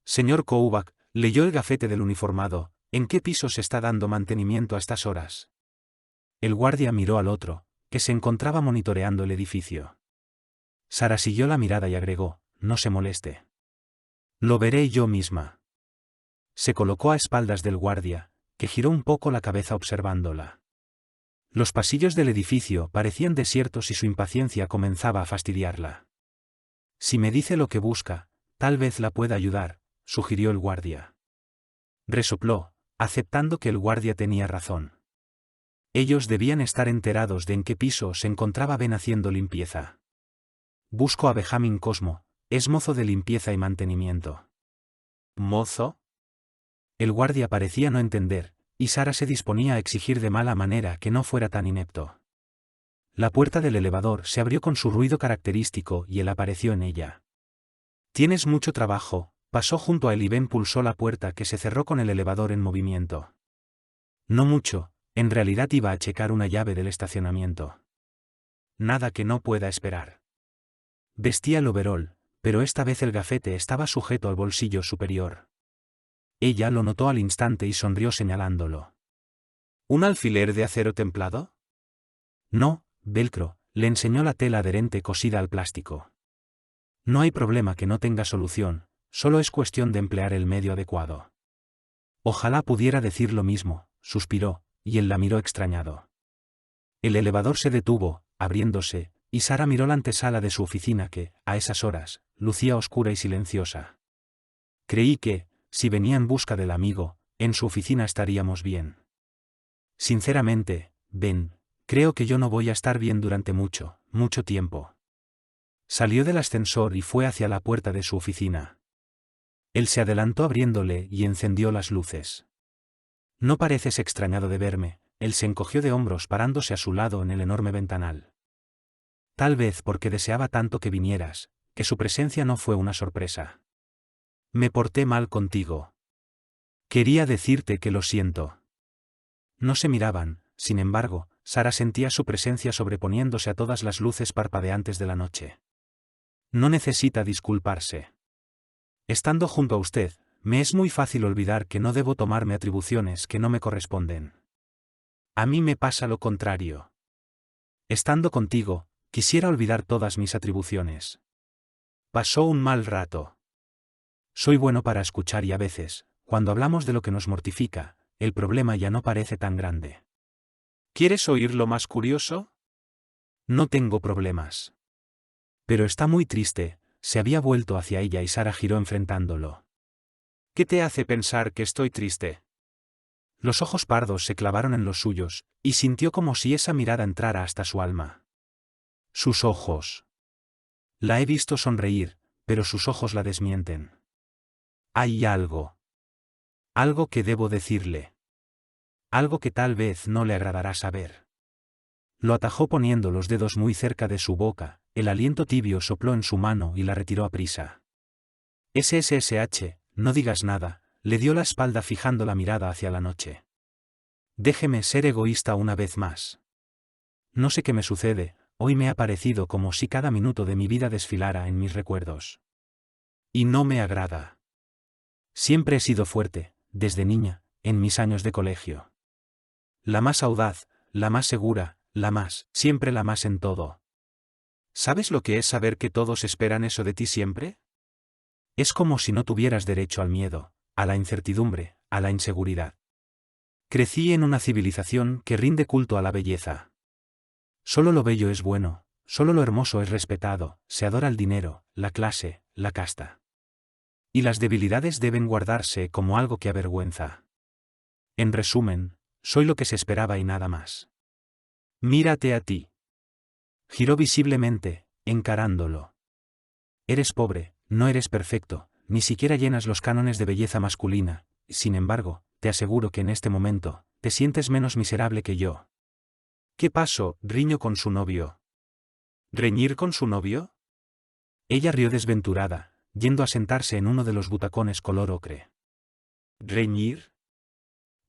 Señor Koubak, leyó el gafete del uniformado, ¿en qué piso se está dando mantenimiento a estas horas? El guardia miró al otro, que se encontraba monitoreando el edificio. Sara siguió la mirada y agregó, no se moleste. Lo veré yo misma. Se colocó a espaldas del guardia, que giró un poco la cabeza observándola. Los pasillos del edificio parecían desiertos y su impaciencia comenzaba a fastidiarla. Si me dice lo que busca, tal vez la pueda ayudar, sugirió el guardia. Resopló, aceptando que el guardia tenía razón. Ellos debían estar enterados de en qué piso se encontraba Ben haciendo limpieza. Busco a Benjamin Cosmo, es mozo de limpieza y mantenimiento. ¿Mozo? El guardia parecía no entender, y Sara se disponía a exigir de mala manera que no fuera tan inepto. La puerta del elevador se abrió con su ruido característico y él apareció en ella. «Tienes mucho trabajo», pasó junto a él y Ben pulsó la puerta que se cerró con el elevador en movimiento. No mucho, en realidad iba a checar una llave del estacionamiento. Nada que no pueda esperar. Vestía el overol, pero esta vez el gafete estaba sujeto al bolsillo superior. Ella lo notó al instante y sonrió señalándolo. ¿Un alfiler de acero templado? No, velcro, le enseñó la tela adherente cosida al plástico. No hay problema que no tenga solución, solo es cuestión de emplear el medio adecuado. Ojalá pudiera decir lo mismo, suspiró, y él la miró extrañado. El elevador se detuvo, abriéndose, y Sara miró la antesala de su oficina que, a esas horas, lucía oscura y silenciosa. Creí que, si venía en busca del amigo, en su oficina estaríamos bien. Sinceramente, Ben, creo que yo no voy a estar bien durante mucho tiempo. Salió del ascensor y fue hacia la puerta de su oficina. Él se adelantó abriéndole y encendió las luces. No pareces extrañado de verme, él se encogió de hombros parándose a su lado en el enorme ventanal. Tal vez porque deseaba tanto que vinieras, que su presencia no fue una sorpresa. Me porté mal contigo. Quería decirte que lo siento. No se miraban, sin embargo, Sara sentía su presencia sobreponiéndose a todas las luces parpadeantes de la noche. No necesita disculparse. Estando junto a usted, me es muy fácil olvidar que no debo tomarme atribuciones que no me corresponden. A mí me pasa lo contrario. Estando contigo, quisiera olvidar todas mis atribuciones. Pasó un mal rato. Soy bueno para escuchar y a veces, cuando hablamos de lo que nos mortifica, el problema ya no parece tan grande. ¿Quieres oír lo más curioso? No tengo problemas. Pero está muy triste, se había vuelto hacia ella y Sara giró enfrentándolo. ¿Qué te hace pensar que estoy triste? Los ojos pardos se clavaron en los suyos, y sintió como si esa mirada entrara hasta su alma. Sus ojos. La he visto sonreír, pero sus ojos la desmienten. Hay algo. Algo que debo decirle. Algo que tal vez no le agradará saber. Lo atajó poniendo los dedos muy cerca de su boca, el aliento tibio sopló en su mano y la retiró a prisa. SSSH, no digas nada, le dio la espalda fijando la mirada hacia la noche. Déjeme ser egoísta una vez más. No sé qué me sucede, hoy me ha parecido como si cada minuto de mi vida desfilara en mis recuerdos. Y no me agrada. Siempre he sido fuerte, desde niña, en mis años de colegio. La más audaz, la más segura, siempre la más en todo. ¿Sabes lo que es saber que todos esperan eso de ti siempre? Es como si no tuvieras derecho al miedo, a la incertidumbre, a la inseguridad. Crecí en una civilización que rinde culto a la belleza. Solo lo bello es bueno, solo lo hermoso es respetado, se adora el dinero, la clase, la casta. Y las debilidades deben guardarse como algo que avergüenza. En resumen, soy lo que se esperaba y nada más. Mírate a ti. Giró visiblemente, encarándolo. Eres pobre, no eres perfecto, ni siquiera llenas los cánones de belleza masculina, sin embargo, te aseguro que en este momento, te sientes menos miserable que yo. ¿Qué pasó? Riñó con su novio. ¿Reñir con su novio? Ella rió desventurada, yendo a sentarse en uno de los butacones color ocre. ¿Reñir?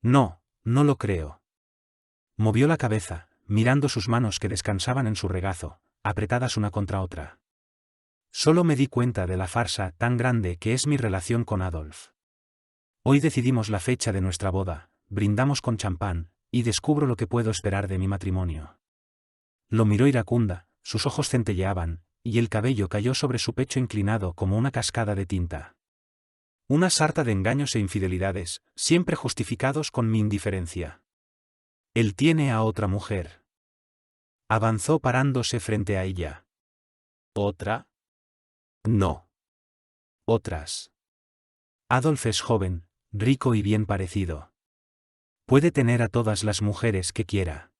No, no lo creo. Movió la cabeza, mirando sus manos que descansaban en su regazo, apretadas una contra otra. Solo me di cuenta de la farsa tan grande que es mi relación con Adolf. Hoy decidimos la fecha de nuestra boda, brindamos con champán, y descubro lo que puedo esperar de mi matrimonio. Lo miró iracunda, sus ojos centelleaban, y el cabello cayó sobre su pecho inclinado como una cascada de tinta. Una sarta de engaños e infidelidades, siempre justificados con mi indiferencia. Él tiene a otra mujer. Avanzó parándose frente a ella. ¿Otra? No. Otras. Adolf es joven, rico y bien parecido. Puede tener a todas las mujeres que quiera.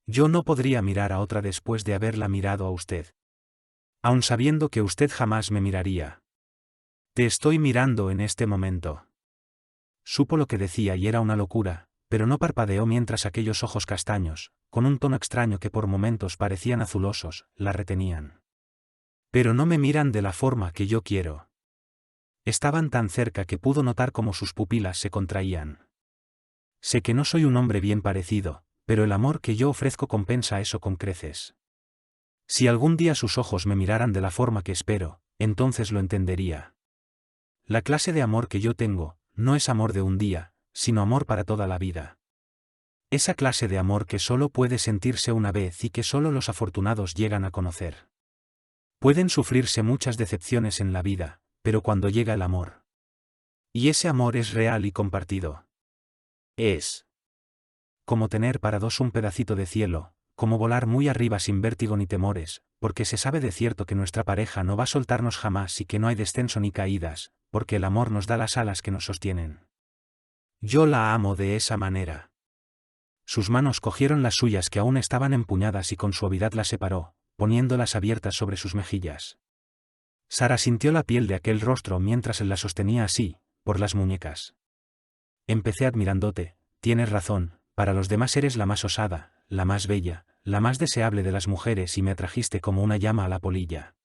Yo no podría mirar a otra después de haberla mirado a usted. Aun sabiendo que usted jamás me miraría. Te estoy mirando en este momento. Supo lo que decía y era una locura, pero no parpadeó mientras aquellos ojos castaños, con un tono extraño que por momentos parecían azulosos, la retenían. Pero no me miran de la forma que yo quiero. Estaban tan cerca que pudo notar cómo sus pupilas se contraían. Sé que no soy un hombre bien parecido, pero el amor que yo ofrezco compensa eso con creces. Si algún día sus ojos me miraran de la forma que espero, entonces lo entendería. La clase de amor que yo tengo, no es amor de un día, sino amor para toda la vida. Esa clase de amor que solo puede sentirse una vez y que solo los afortunados llegan a conocer. Pueden sufrirse muchas decepciones en la vida, pero cuando llega el amor. Y ese amor es real y compartido. Es como tener para dos un pedacito de cielo, como volar muy arriba sin vértigo ni temores, porque se sabe de cierto que nuestra pareja no va a soltarnos jamás y que no hay descenso ni caídas, porque el amor nos da las alas que nos sostienen. Yo la amo de esa manera. Sus manos cogieron las suyas que aún estaban empuñadas y con suavidad las separó, poniéndolas abiertas sobre sus mejillas. Sara sintió la piel de aquel rostro mientras él la sostenía así, por las muñecas. Empecé admirándote, tienes razón, para los demás eres la más osada, la más bella, la más deseable de las mujeres y me atrajiste como una llama a la polilla.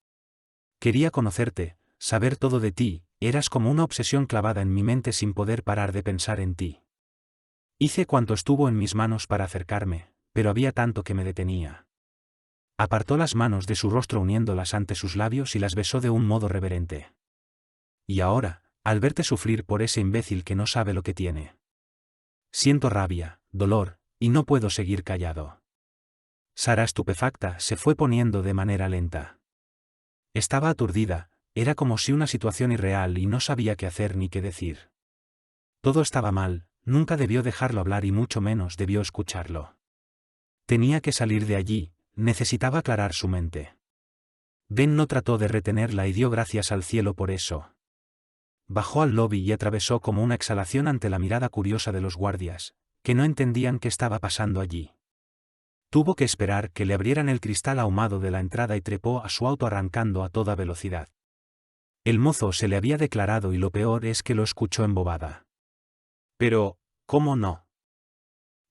Quería conocerte, saber todo de ti, eras como una obsesión clavada en mi mente sin poder parar de pensar en ti. Hice cuanto estuvo en mis manos para acercarme, pero había tanto que me detenía. Apartó las manos de su rostro uniéndolas ante sus labios y las besó de un modo reverente. Y ahora, al verte sufrir por ese imbécil que no sabe lo que tiene. Siento rabia, dolor, y no puedo seguir callado. Sara, estupefacta, se fue poniendo de manera lenta. Estaba aturdida, era como si una situación irreal y no sabía qué hacer ni qué decir. Todo estaba mal, nunca debió dejarlo hablar y mucho menos debió escucharlo. Tenía que salir de allí, necesitaba aclarar su mente. Ben no trató de retenerla y dio gracias al cielo por eso. Bajó al lobby y atravesó como una exhalación ante la mirada curiosa de los guardias, que no entendían qué estaba pasando allí. Tuvo que esperar que le abrieran el cristal ahumado de la entrada y trepó a su auto arrancando a toda velocidad. El mozo se le había declarado y lo peor es que lo escuchó embobada. Pero, ¿cómo no?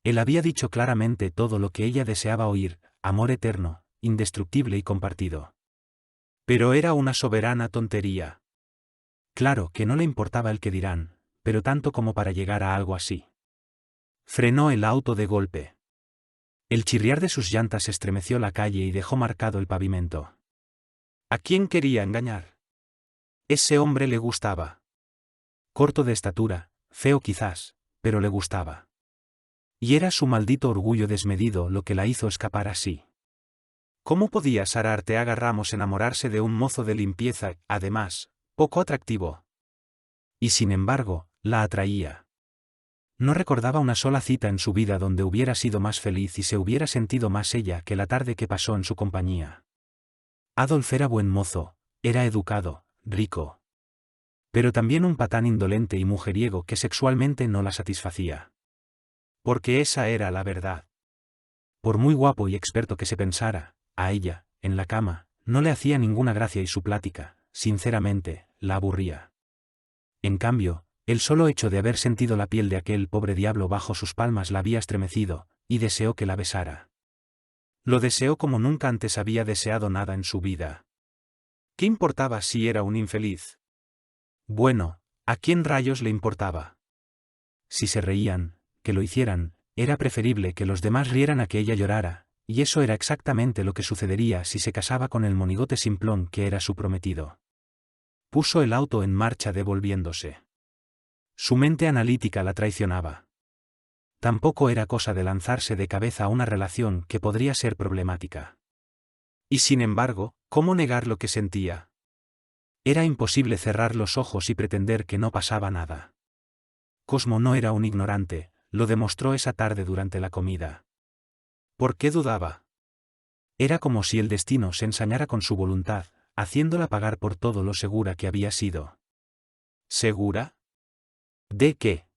Él había dicho claramente todo lo que ella deseaba oír, amor eterno, indestructible y compartido. Pero era una soberana tontería. Claro que no le importaba el que dirán, pero tanto como para llegar a algo así. Frenó el auto de golpe. El chirriar de sus llantas estremeció la calle y dejó marcado el pavimento. ¿A quién quería engañar? Ese hombre le gustaba. Corto de estatura, feo quizás, pero le gustaba. Y era su maldito orgullo desmedido lo que la hizo escapar así. ¿Cómo podía Sara Arteaga Ramos enamorarse de un mozo de limpieza, además, poco atractivo? Y sin embargo, la atraía. No recordaba una sola cita en su vida donde hubiera sido más feliz y se hubiera sentido más ella que la tarde que pasó en su compañía. Adolf era buen mozo, era educado, rico. Pero también un patán indolente y mujeriego que sexualmente no la satisfacía. Porque esa era la verdad. Por muy guapo y experto que se pensara, a ella, en la cama, no le hacía ninguna gracia y su plática, sinceramente, la aburría. En cambio, el solo hecho de haber sentido la piel de aquel pobre diablo bajo sus palmas la había estremecido, y deseó que la besara. Lo deseó como nunca antes había deseado nada en su vida. ¿Qué importaba si era un infeliz? Bueno, ¿a quién rayos le importaba? Si se reían, que lo hicieran, era preferible que los demás rieran a que ella llorara, y eso era exactamente lo que sucedería si se casaba con el monigote simplón que era su prometido. Puso el auto en marcha devolviéndose. Su mente analítica la traicionaba. Tampoco era cosa de lanzarse de cabeza a una relación que podría ser problemática. Y sin embargo, ¿cómo negar lo que sentía? Era imposible cerrar los ojos y pretender que no pasaba nada. Cosmo no era un ignorante, lo demostró esa tarde durante la comida. ¿Por qué dudaba? Era como si el destino se ensañara con su voluntad, haciéndola pagar por todo lo segura que había sido. ¿Segura? ¿De qué?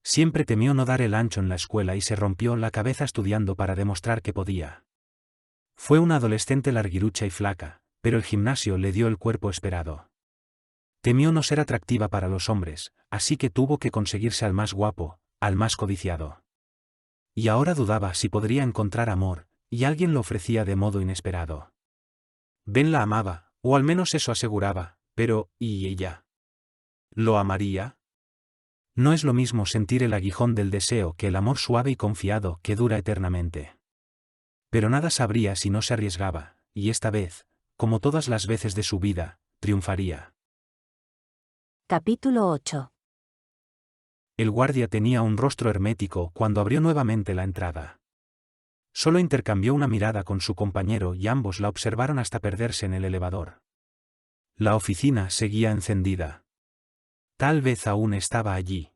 Siempre temió no dar el ancho en la escuela y se rompió la cabeza estudiando para demostrar que podía. Fue una adolescente larguirucha y flaca, pero el gimnasio le dio el cuerpo esperado. Temió no ser atractiva para los hombres, así que tuvo que conseguirse al más guapo, al más codiciado. Y ahora dudaba si podría encontrar amor, y alguien lo ofrecía de modo inesperado. Ben la amaba, o al menos eso aseguraba, pero, ¿y ella? ¿Lo amaría? No es lo mismo sentir el aguijón del deseo que el amor suave y confiado que dura eternamente. Pero nada sabría si no se arriesgaba, y esta vez, como todas las veces de su vida, triunfaría. Capítulo 8. El guardia tenía un rostro hermético cuando abrió nuevamente la entrada. Solo intercambió una mirada con su compañero y ambos la observaron hasta perderse en el elevador. La oficina seguía encendida. Tal vez aún estaba allí.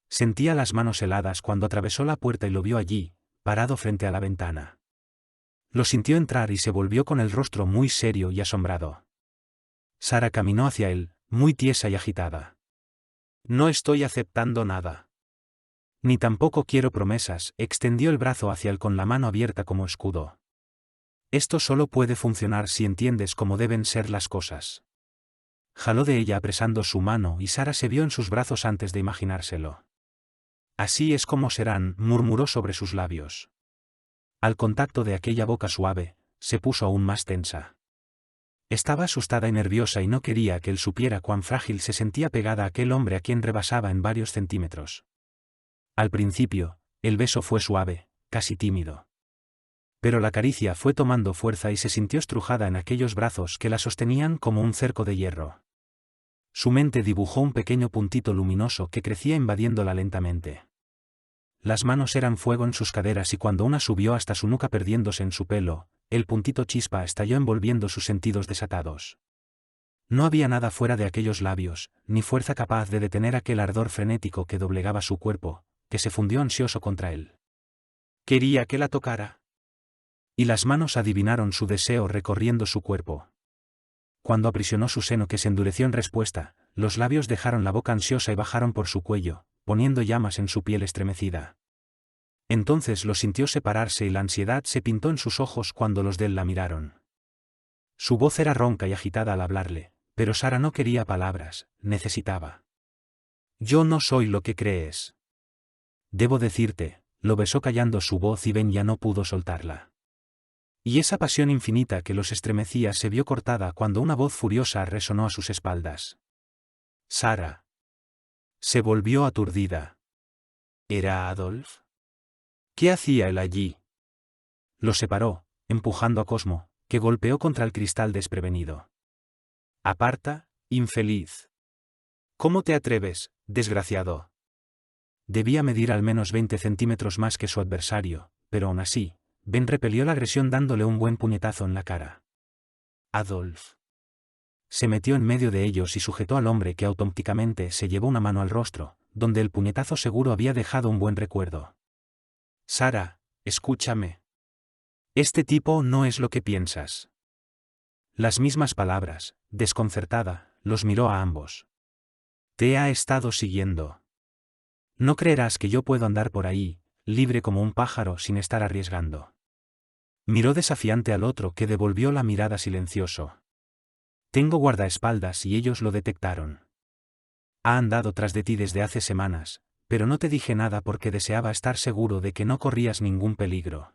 Sentía las manos heladas cuando atravesó la puerta y lo vio allí, parado frente a la ventana. Lo sintió entrar y se volvió con el rostro muy serio y asombrado. Sara caminó hacia él, muy tiesa y agitada. No estoy aceptando nada. Ni tampoco quiero promesas, extendió el brazo hacia él con la mano abierta como escudo. Esto solo puede funcionar si entiendes cómo deben ser las cosas. Jaló de ella apresando su mano y Sara se vio en sus brazos antes de imaginárselo. Así es como serán, murmuró sobre sus labios. Al contacto de aquella boca suave, se puso aún más tensa. Estaba asustada y nerviosa y no quería que él supiera cuán frágil se sentía pegada a aquel hombre a quien rebasaba en varios centímetros. Al principio, el beso fue suave, casi tímido. Pero la caricia fue tomando fuerza y se sintió estrujada en aquellos brazos que la sostenían como un cerco de hierro. Su mente dibujó un pequeño puntito luminoso que crecía invadiéndola lentamente. Las manos eran fuego en sus caderas y cuando una subió hasta su nuca perdiéndose en su pelo, el puntito chispa estalló envolviendo sus sentidos desatados. No había nada fuera de aquellos labios, ni fuerza capaz de detener aquel ardor frenético que doblegaba su cuerpo, que se fundió ansioso contra él. Quería que la tocara. Y las manos adivinaron su deseo recorriendo su cuerpo. Cuando aprisionó su seno que se endureció en respuesta, los labios dejaron la boca ansiosa y bajaron por su cuello, poniendo llamas en su piel estremecida. Entonces lo sintió separarse y la ansiedad se pintó en sus ojos cuando los de él la miraron. Su voz era ronca y agitada al hablarle, pero Sara no quería palabras, necesitaba. Yo no soy lo que crees. Debo decirte, lo besó callando su voz y Ben ya no pudo soltarla. Y esa pasión infinita que los estremecía se vio cortada cuando una voz furiosa resonó a sus espaldas. Sara. Se volvió aturdida. ¿Era Adolf? ¿Qué hacía él allí? Lo separó, empujando a Cosmo, que golpeó contra el cristal desprevenido. Aparta, infeliz. ¿Cómo te atreves, desgraciado? Debía medir al menos 20 centímetros más que su adversario, pero aún así, Ben repelió la agresión dándole un buen puñetazo en la cara. Adolf. Se metió en medio de ellos y sujetó al hombre que automáticamente se llevó una mano al rostro, donde el puñetazo seguro había dejado un buen recuerdo. Sara, escúchame. Este tipo no es lo que piensas. Las mismas palabras, desconcertada, los miró a ambos. Te ha estado siguiendo. No creerás que yo puedo andar por ahí, libre como un pájaro sin estar arriesgando. Miró desafiante al otro, que devolvió la mirada silencioso. Tengo guardaespaldas y ellos lo detectaron. Ha andado tras de ti desde hace semanas, pero no te dije nada porque deseaba estar seguro de que no corrías ningún peligro.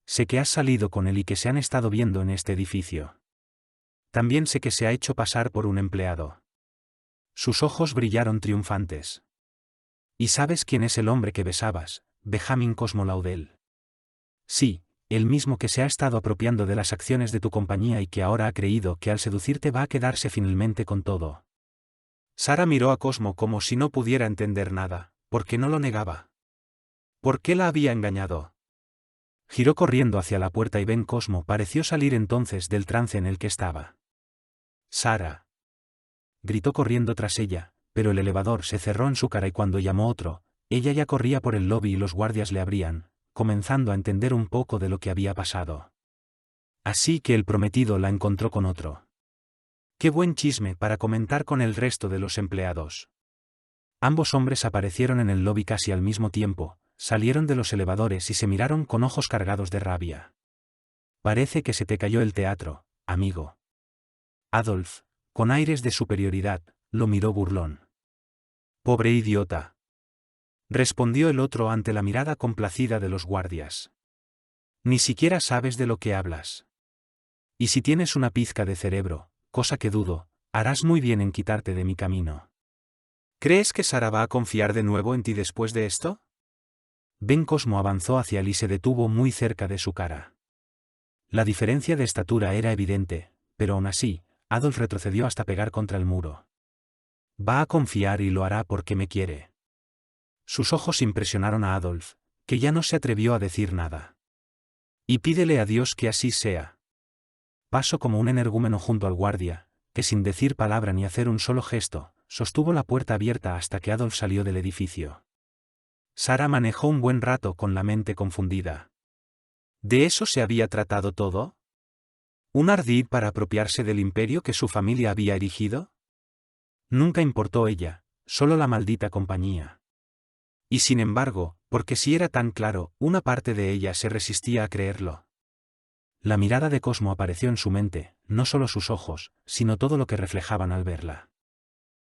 Sé que has salido con él y que se han estado viendo en este edificio. También sé que se ha hecho pasar por un empleado. Sus ojos brillaron triunfantes. ¿Y sabes quién es el hombre que besabas, Benjamin Cosmo Laudel? Sí, el mismo que se ha estado apropiando de las acciones de tu compañía y que ahora ha creído que al seducirte va a quedarse finalmente con todo. Sara miró a Cosmo como si no pudiera entender nada, porque no lo negaba. ¿Por qué la había engañado? Giró corriendo hacia la puerta y Ben Cosmo pareció salir entonces del trance en el que estaba. Sara. Gritó corriendo tras ella, pero el elevador se cerró en su cara y cuando llamó otro, ella ya corría por el lobby y los guardias le abrían, comenzando a entender un poco de lo que había pasado. Así que el prometido la encontró con otro. Qué buen chisme para comentar con el resto de los empleados. Ambos hombres aparecieron en el lobby casi al mismo tiempo, salieron de los elevadores y se miraron con ojos cargados de rabia. Parece que se te cayó el teatro, amigo. Adolf, con aires de superioridad, lo miró burlón. Pobre idiota. Respondió el otro ante la mirada complacida de los guardias. Ni siquiera sabes de lo que hablas. Y si tienes una pizca de cerebro, cosa que dudo, harás muy bien en quitarte de mi camino. ¿Crees que Sara va a confiar de nuevo en ti después de esto? Ben Cosmo avanzó hacia él y se detuvo muy cerca de su cara. La diferencia de estatura era evidente, pero aún así, Adolf retrocedió hasta pegar contra el muro. Va a confiar y lo hará porque me quiere. Sus ojos impresionaron a Adolf, que ya no se atrevió a decir nada. Y pídele a Dios que así sea. Pasó como un energúmeno junto al guardia, que sin decir palabra ni hacer un solo gesto, sostuvo la puerta abierta hasta que Adolf salió del edificio. Sara manejó un buen rato con la mente confundida. ¿De eso se había tratado todo? ¿Un ardid para apropiarse del imperio que su familia había erigido? Nunca importó ella, solo la maldita compañía. Y sin embargo, porque si era tan claro, una parte de ella se resistía a creerlo. La mirada de Cosmo apareció en su mente, no solo sus ojos, sino todo lo que reflejaban al verla.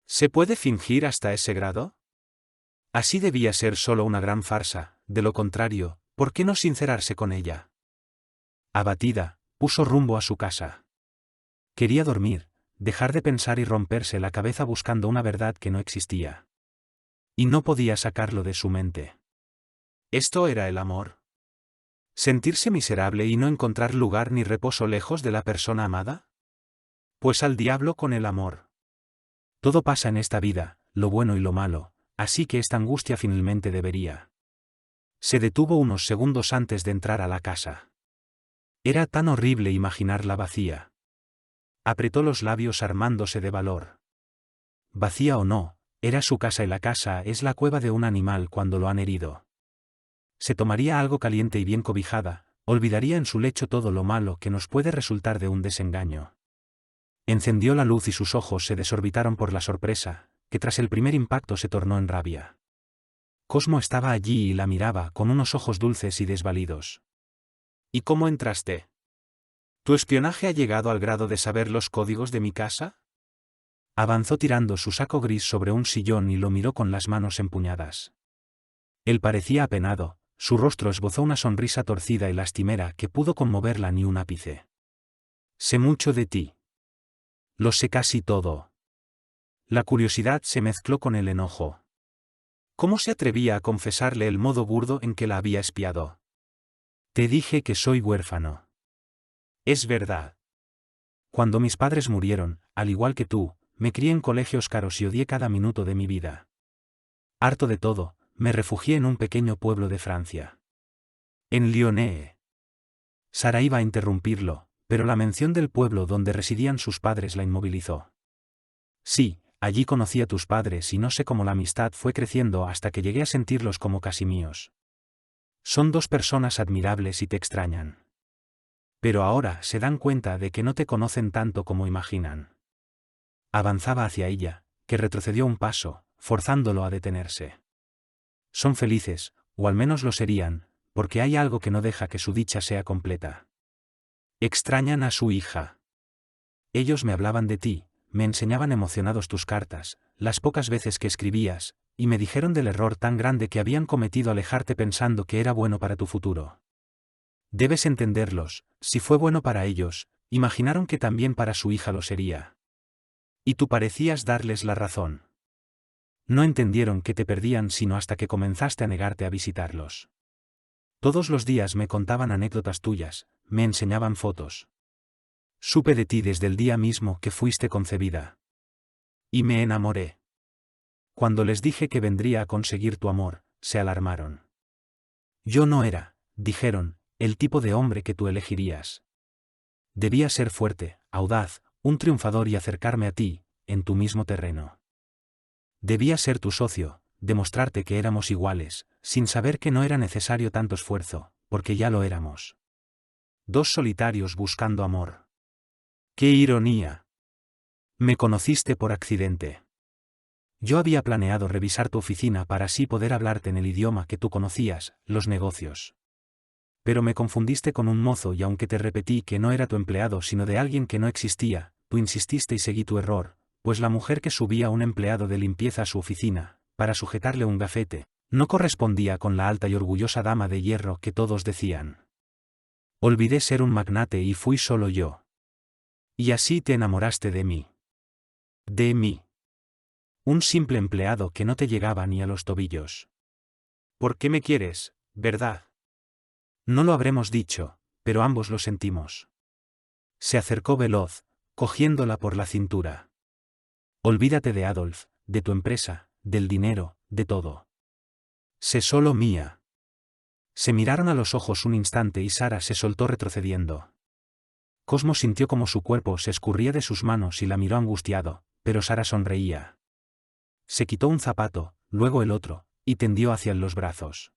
¿Se puede fingir hasta ese grado? Así debía ser solo una gran farsa, de lo contrario, ¿por qué no sincerarse con ella? Abatida, puso rumbo a su casa. Quería dormir, dejar de pensar y romperse la cabeza buscando una verdad que no existía. Y no podía sacarlo de su mente. ¿Esto era el amor? ¿Sentirse miserable y no encontrar lugar ni reposo lejos de la persona amada? Pues al diablo con el amor. Todo pasa en esta vida, lo bueno y lo malo, así que esta angustia finalmente debería. Se detuvo unos segundos antes de entrar a la casa. Era tan horrible imaginarla vacía. Apretó los labios armándose de valor. Vacía o no, era su casa y la casa es la cueva de un animal cuando lo han herido. Se tomaría algo caliente y bien cobijada, olvidaría en su lecho todo lo malo que nos puede resultar de un desengaño. Encendió la luz y sus ojos se desorbitaron por la sorpresa, que tras el primer impacto se tornó en rabia. Cosmo estaba allí y la miraba con unos ojos dulces y desvalidos. ¿Y cómo entraste? ¿Tu espionaje ha llegado al grado de saber los códigos de mi casa? Avanzó tirando su saco gris sobre un sillón y lo miró con las manos empuñadas. Él parecía apenado, su rostro esbozó una sonrisa torcida y lastimera que pudo conmoverla ni un ápice. Sé mucho de ti. Lo sé casi todo. La curiosidad se mezcló con el enojo. ¿Cómo se atrevía a confesarle el modo burdo en que la había espiado? Te dije que soy huérfano. Es verdad. Cuando mis padres murieron, al igual que tú, me crié en colegios caros y odié cada minuto de mi vida. Harto de todo, me refugié en un pequeño pueblo de Francia. En Lyonnais. Sara iba a interrumpirlo, pero la mención del pueblo donde residían sus padres la inmovilizó. Sí, allí conocí a tus padres y no sé cómo la amistad fue creciendo hasta que llegué a sentirlos como casi míos. Son dos personas admirables y te extrañan. Pero ahora se dan cuenta de que no te conocen tanto como imaginan. Avanzaba hacia ella, que retrocedió un paso, forzándolo a detenerse. Son felices, o al menos lo serían, porque hay algo que no deja que su dicha sea completa. Extrañan a su hija. Ellos me hablaban de ti, me enseñaban emocionados tus cartas, las pocas veces que escribías, y me dijeron del error tan grande que habían cometido alejarte pensando que era bueno para tu futuro. Debes entenderlos, si fue bueno para ellos, imaginaron que también para su hija lo sería. Y tú parecías darles la razón. No entendieron que te perdían sino hasta que comenzaste a negarte a visitarlos. Todos los días me contaban anécdotas tuyas, me enseñaban fotos. Supe de ti desde el día mismo que fuiste concebida. Y me enamoré. Cuando les dije que vendría a conseguir tu amor, se alarmaron. Yo no era, dijeron, el tipo de hombre que tú elegirías. Debía ser fuerte, audaz, un triunfador y acercarme a ti, en tu mismo terreno. Debía ser tu socio, demostrarte que éramos iguales, sin saber que no era necesario tanto esfuerzo, porque ya lo éramos. Dos solitarios buscando amor. ¡Qué ironía! Me conociste por accidente. Yo había planeado revisar tu oficina para así poder hablarte en el idioma que tú conocías, los negocios. Pero me confundiste con un mozo y aunque te repetí que no era tu empleado sino de alguien que no existía, tú insististe y seguí tu error, pues la mujer que subía a un empleado de limpieza a su oficina, para sujetarle un gafete, no correspondía con la alta y orgullosa dama de hierro que todos decían. Olvidé ser un magnate y fui solo yo. Y así te enamoraste de mí. De mí. Un simple empleado que no te llegaba ni a los tobillos. ¿Por qué me quieres, verdad? No lo habremos dicho, pero ambos lo sentimos. Se acercó veloz, cogiéndola por la cintura. Olvídate de Adolf, de tu empresa, del dinero, de todo. Sé solo mía. Se miraron a los ojos un instante y Sara se soltó retrocediendo. Cosmo sintió como su cuerpo se escurría de sus manos y la miró angustiado, pero Sara sonreía. Se quitó un zapato, luego el otro, y tendió hacia él los brazos.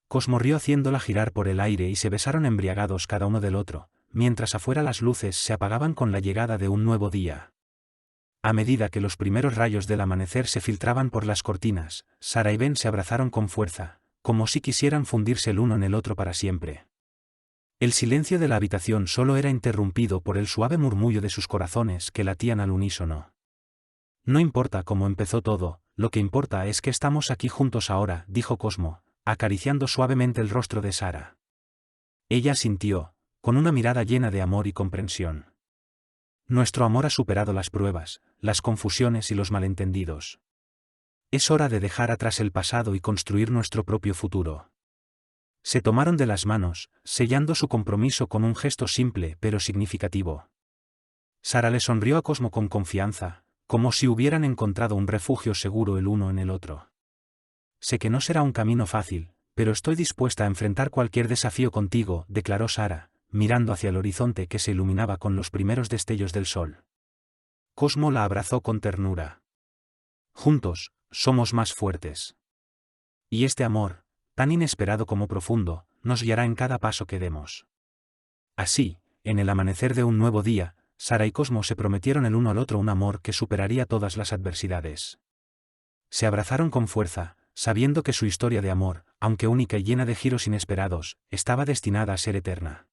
Cosmo rió haciéndola girar por el aire y se besaron embriagados cada uno del otro, mientras afuera las luces se apagaban con la llegada de un nuevo día. A medida que los primeros rayos del amanecer se filtraban por las cortinas, Sara y Ben se abrazaron con fuerza, como si quisieran fundirse el uno en el otro para siempre. El silencio de la habitación solo era interrumpido por el suave murmullo de sus corazones que latían al unísono. No importa cómo empezó todo, lo que importa es que estamos aquí juntos ahora, dijo Cosmo, acariciando suavemente el rostro de Sara. Ella asintió, con una mirada llena de amor y comprensión. Nuestro amor ha superado las pruebas, las confusiones y los malentendidos. Es hora de dejar atrás el pasado y construir nuestro propio futuro. Se tomaron de las manos, sellando su compromiso con un gesto simple pero significativo. Sara le sonrió a Cosmo con confianza, como si hubieran encontrado un refugio seguro el uno en el otro. Sé que no será un camino fácil, pero estoy dispuesta a enfrentar cualquier desafío contigo, declaró Sara, mirando hacia el horizonte que se iluminaba con los primeros destellos del sol. Cosmo la abrazó con ternura. Juntos, somos más fuertes. Y este amor, tan inesperado como profundo, nos guiará en cada paso que demos. Así, en el amanecer de un nuevo día, Sara y Cosmo se prometieron el uno al otro un amor que superaría todas las adversidades. Se abrazaron con fuerza, sabiendo que su historia de amor, aunque única y llena de giros inesperados, estaba destinada a ser eterna.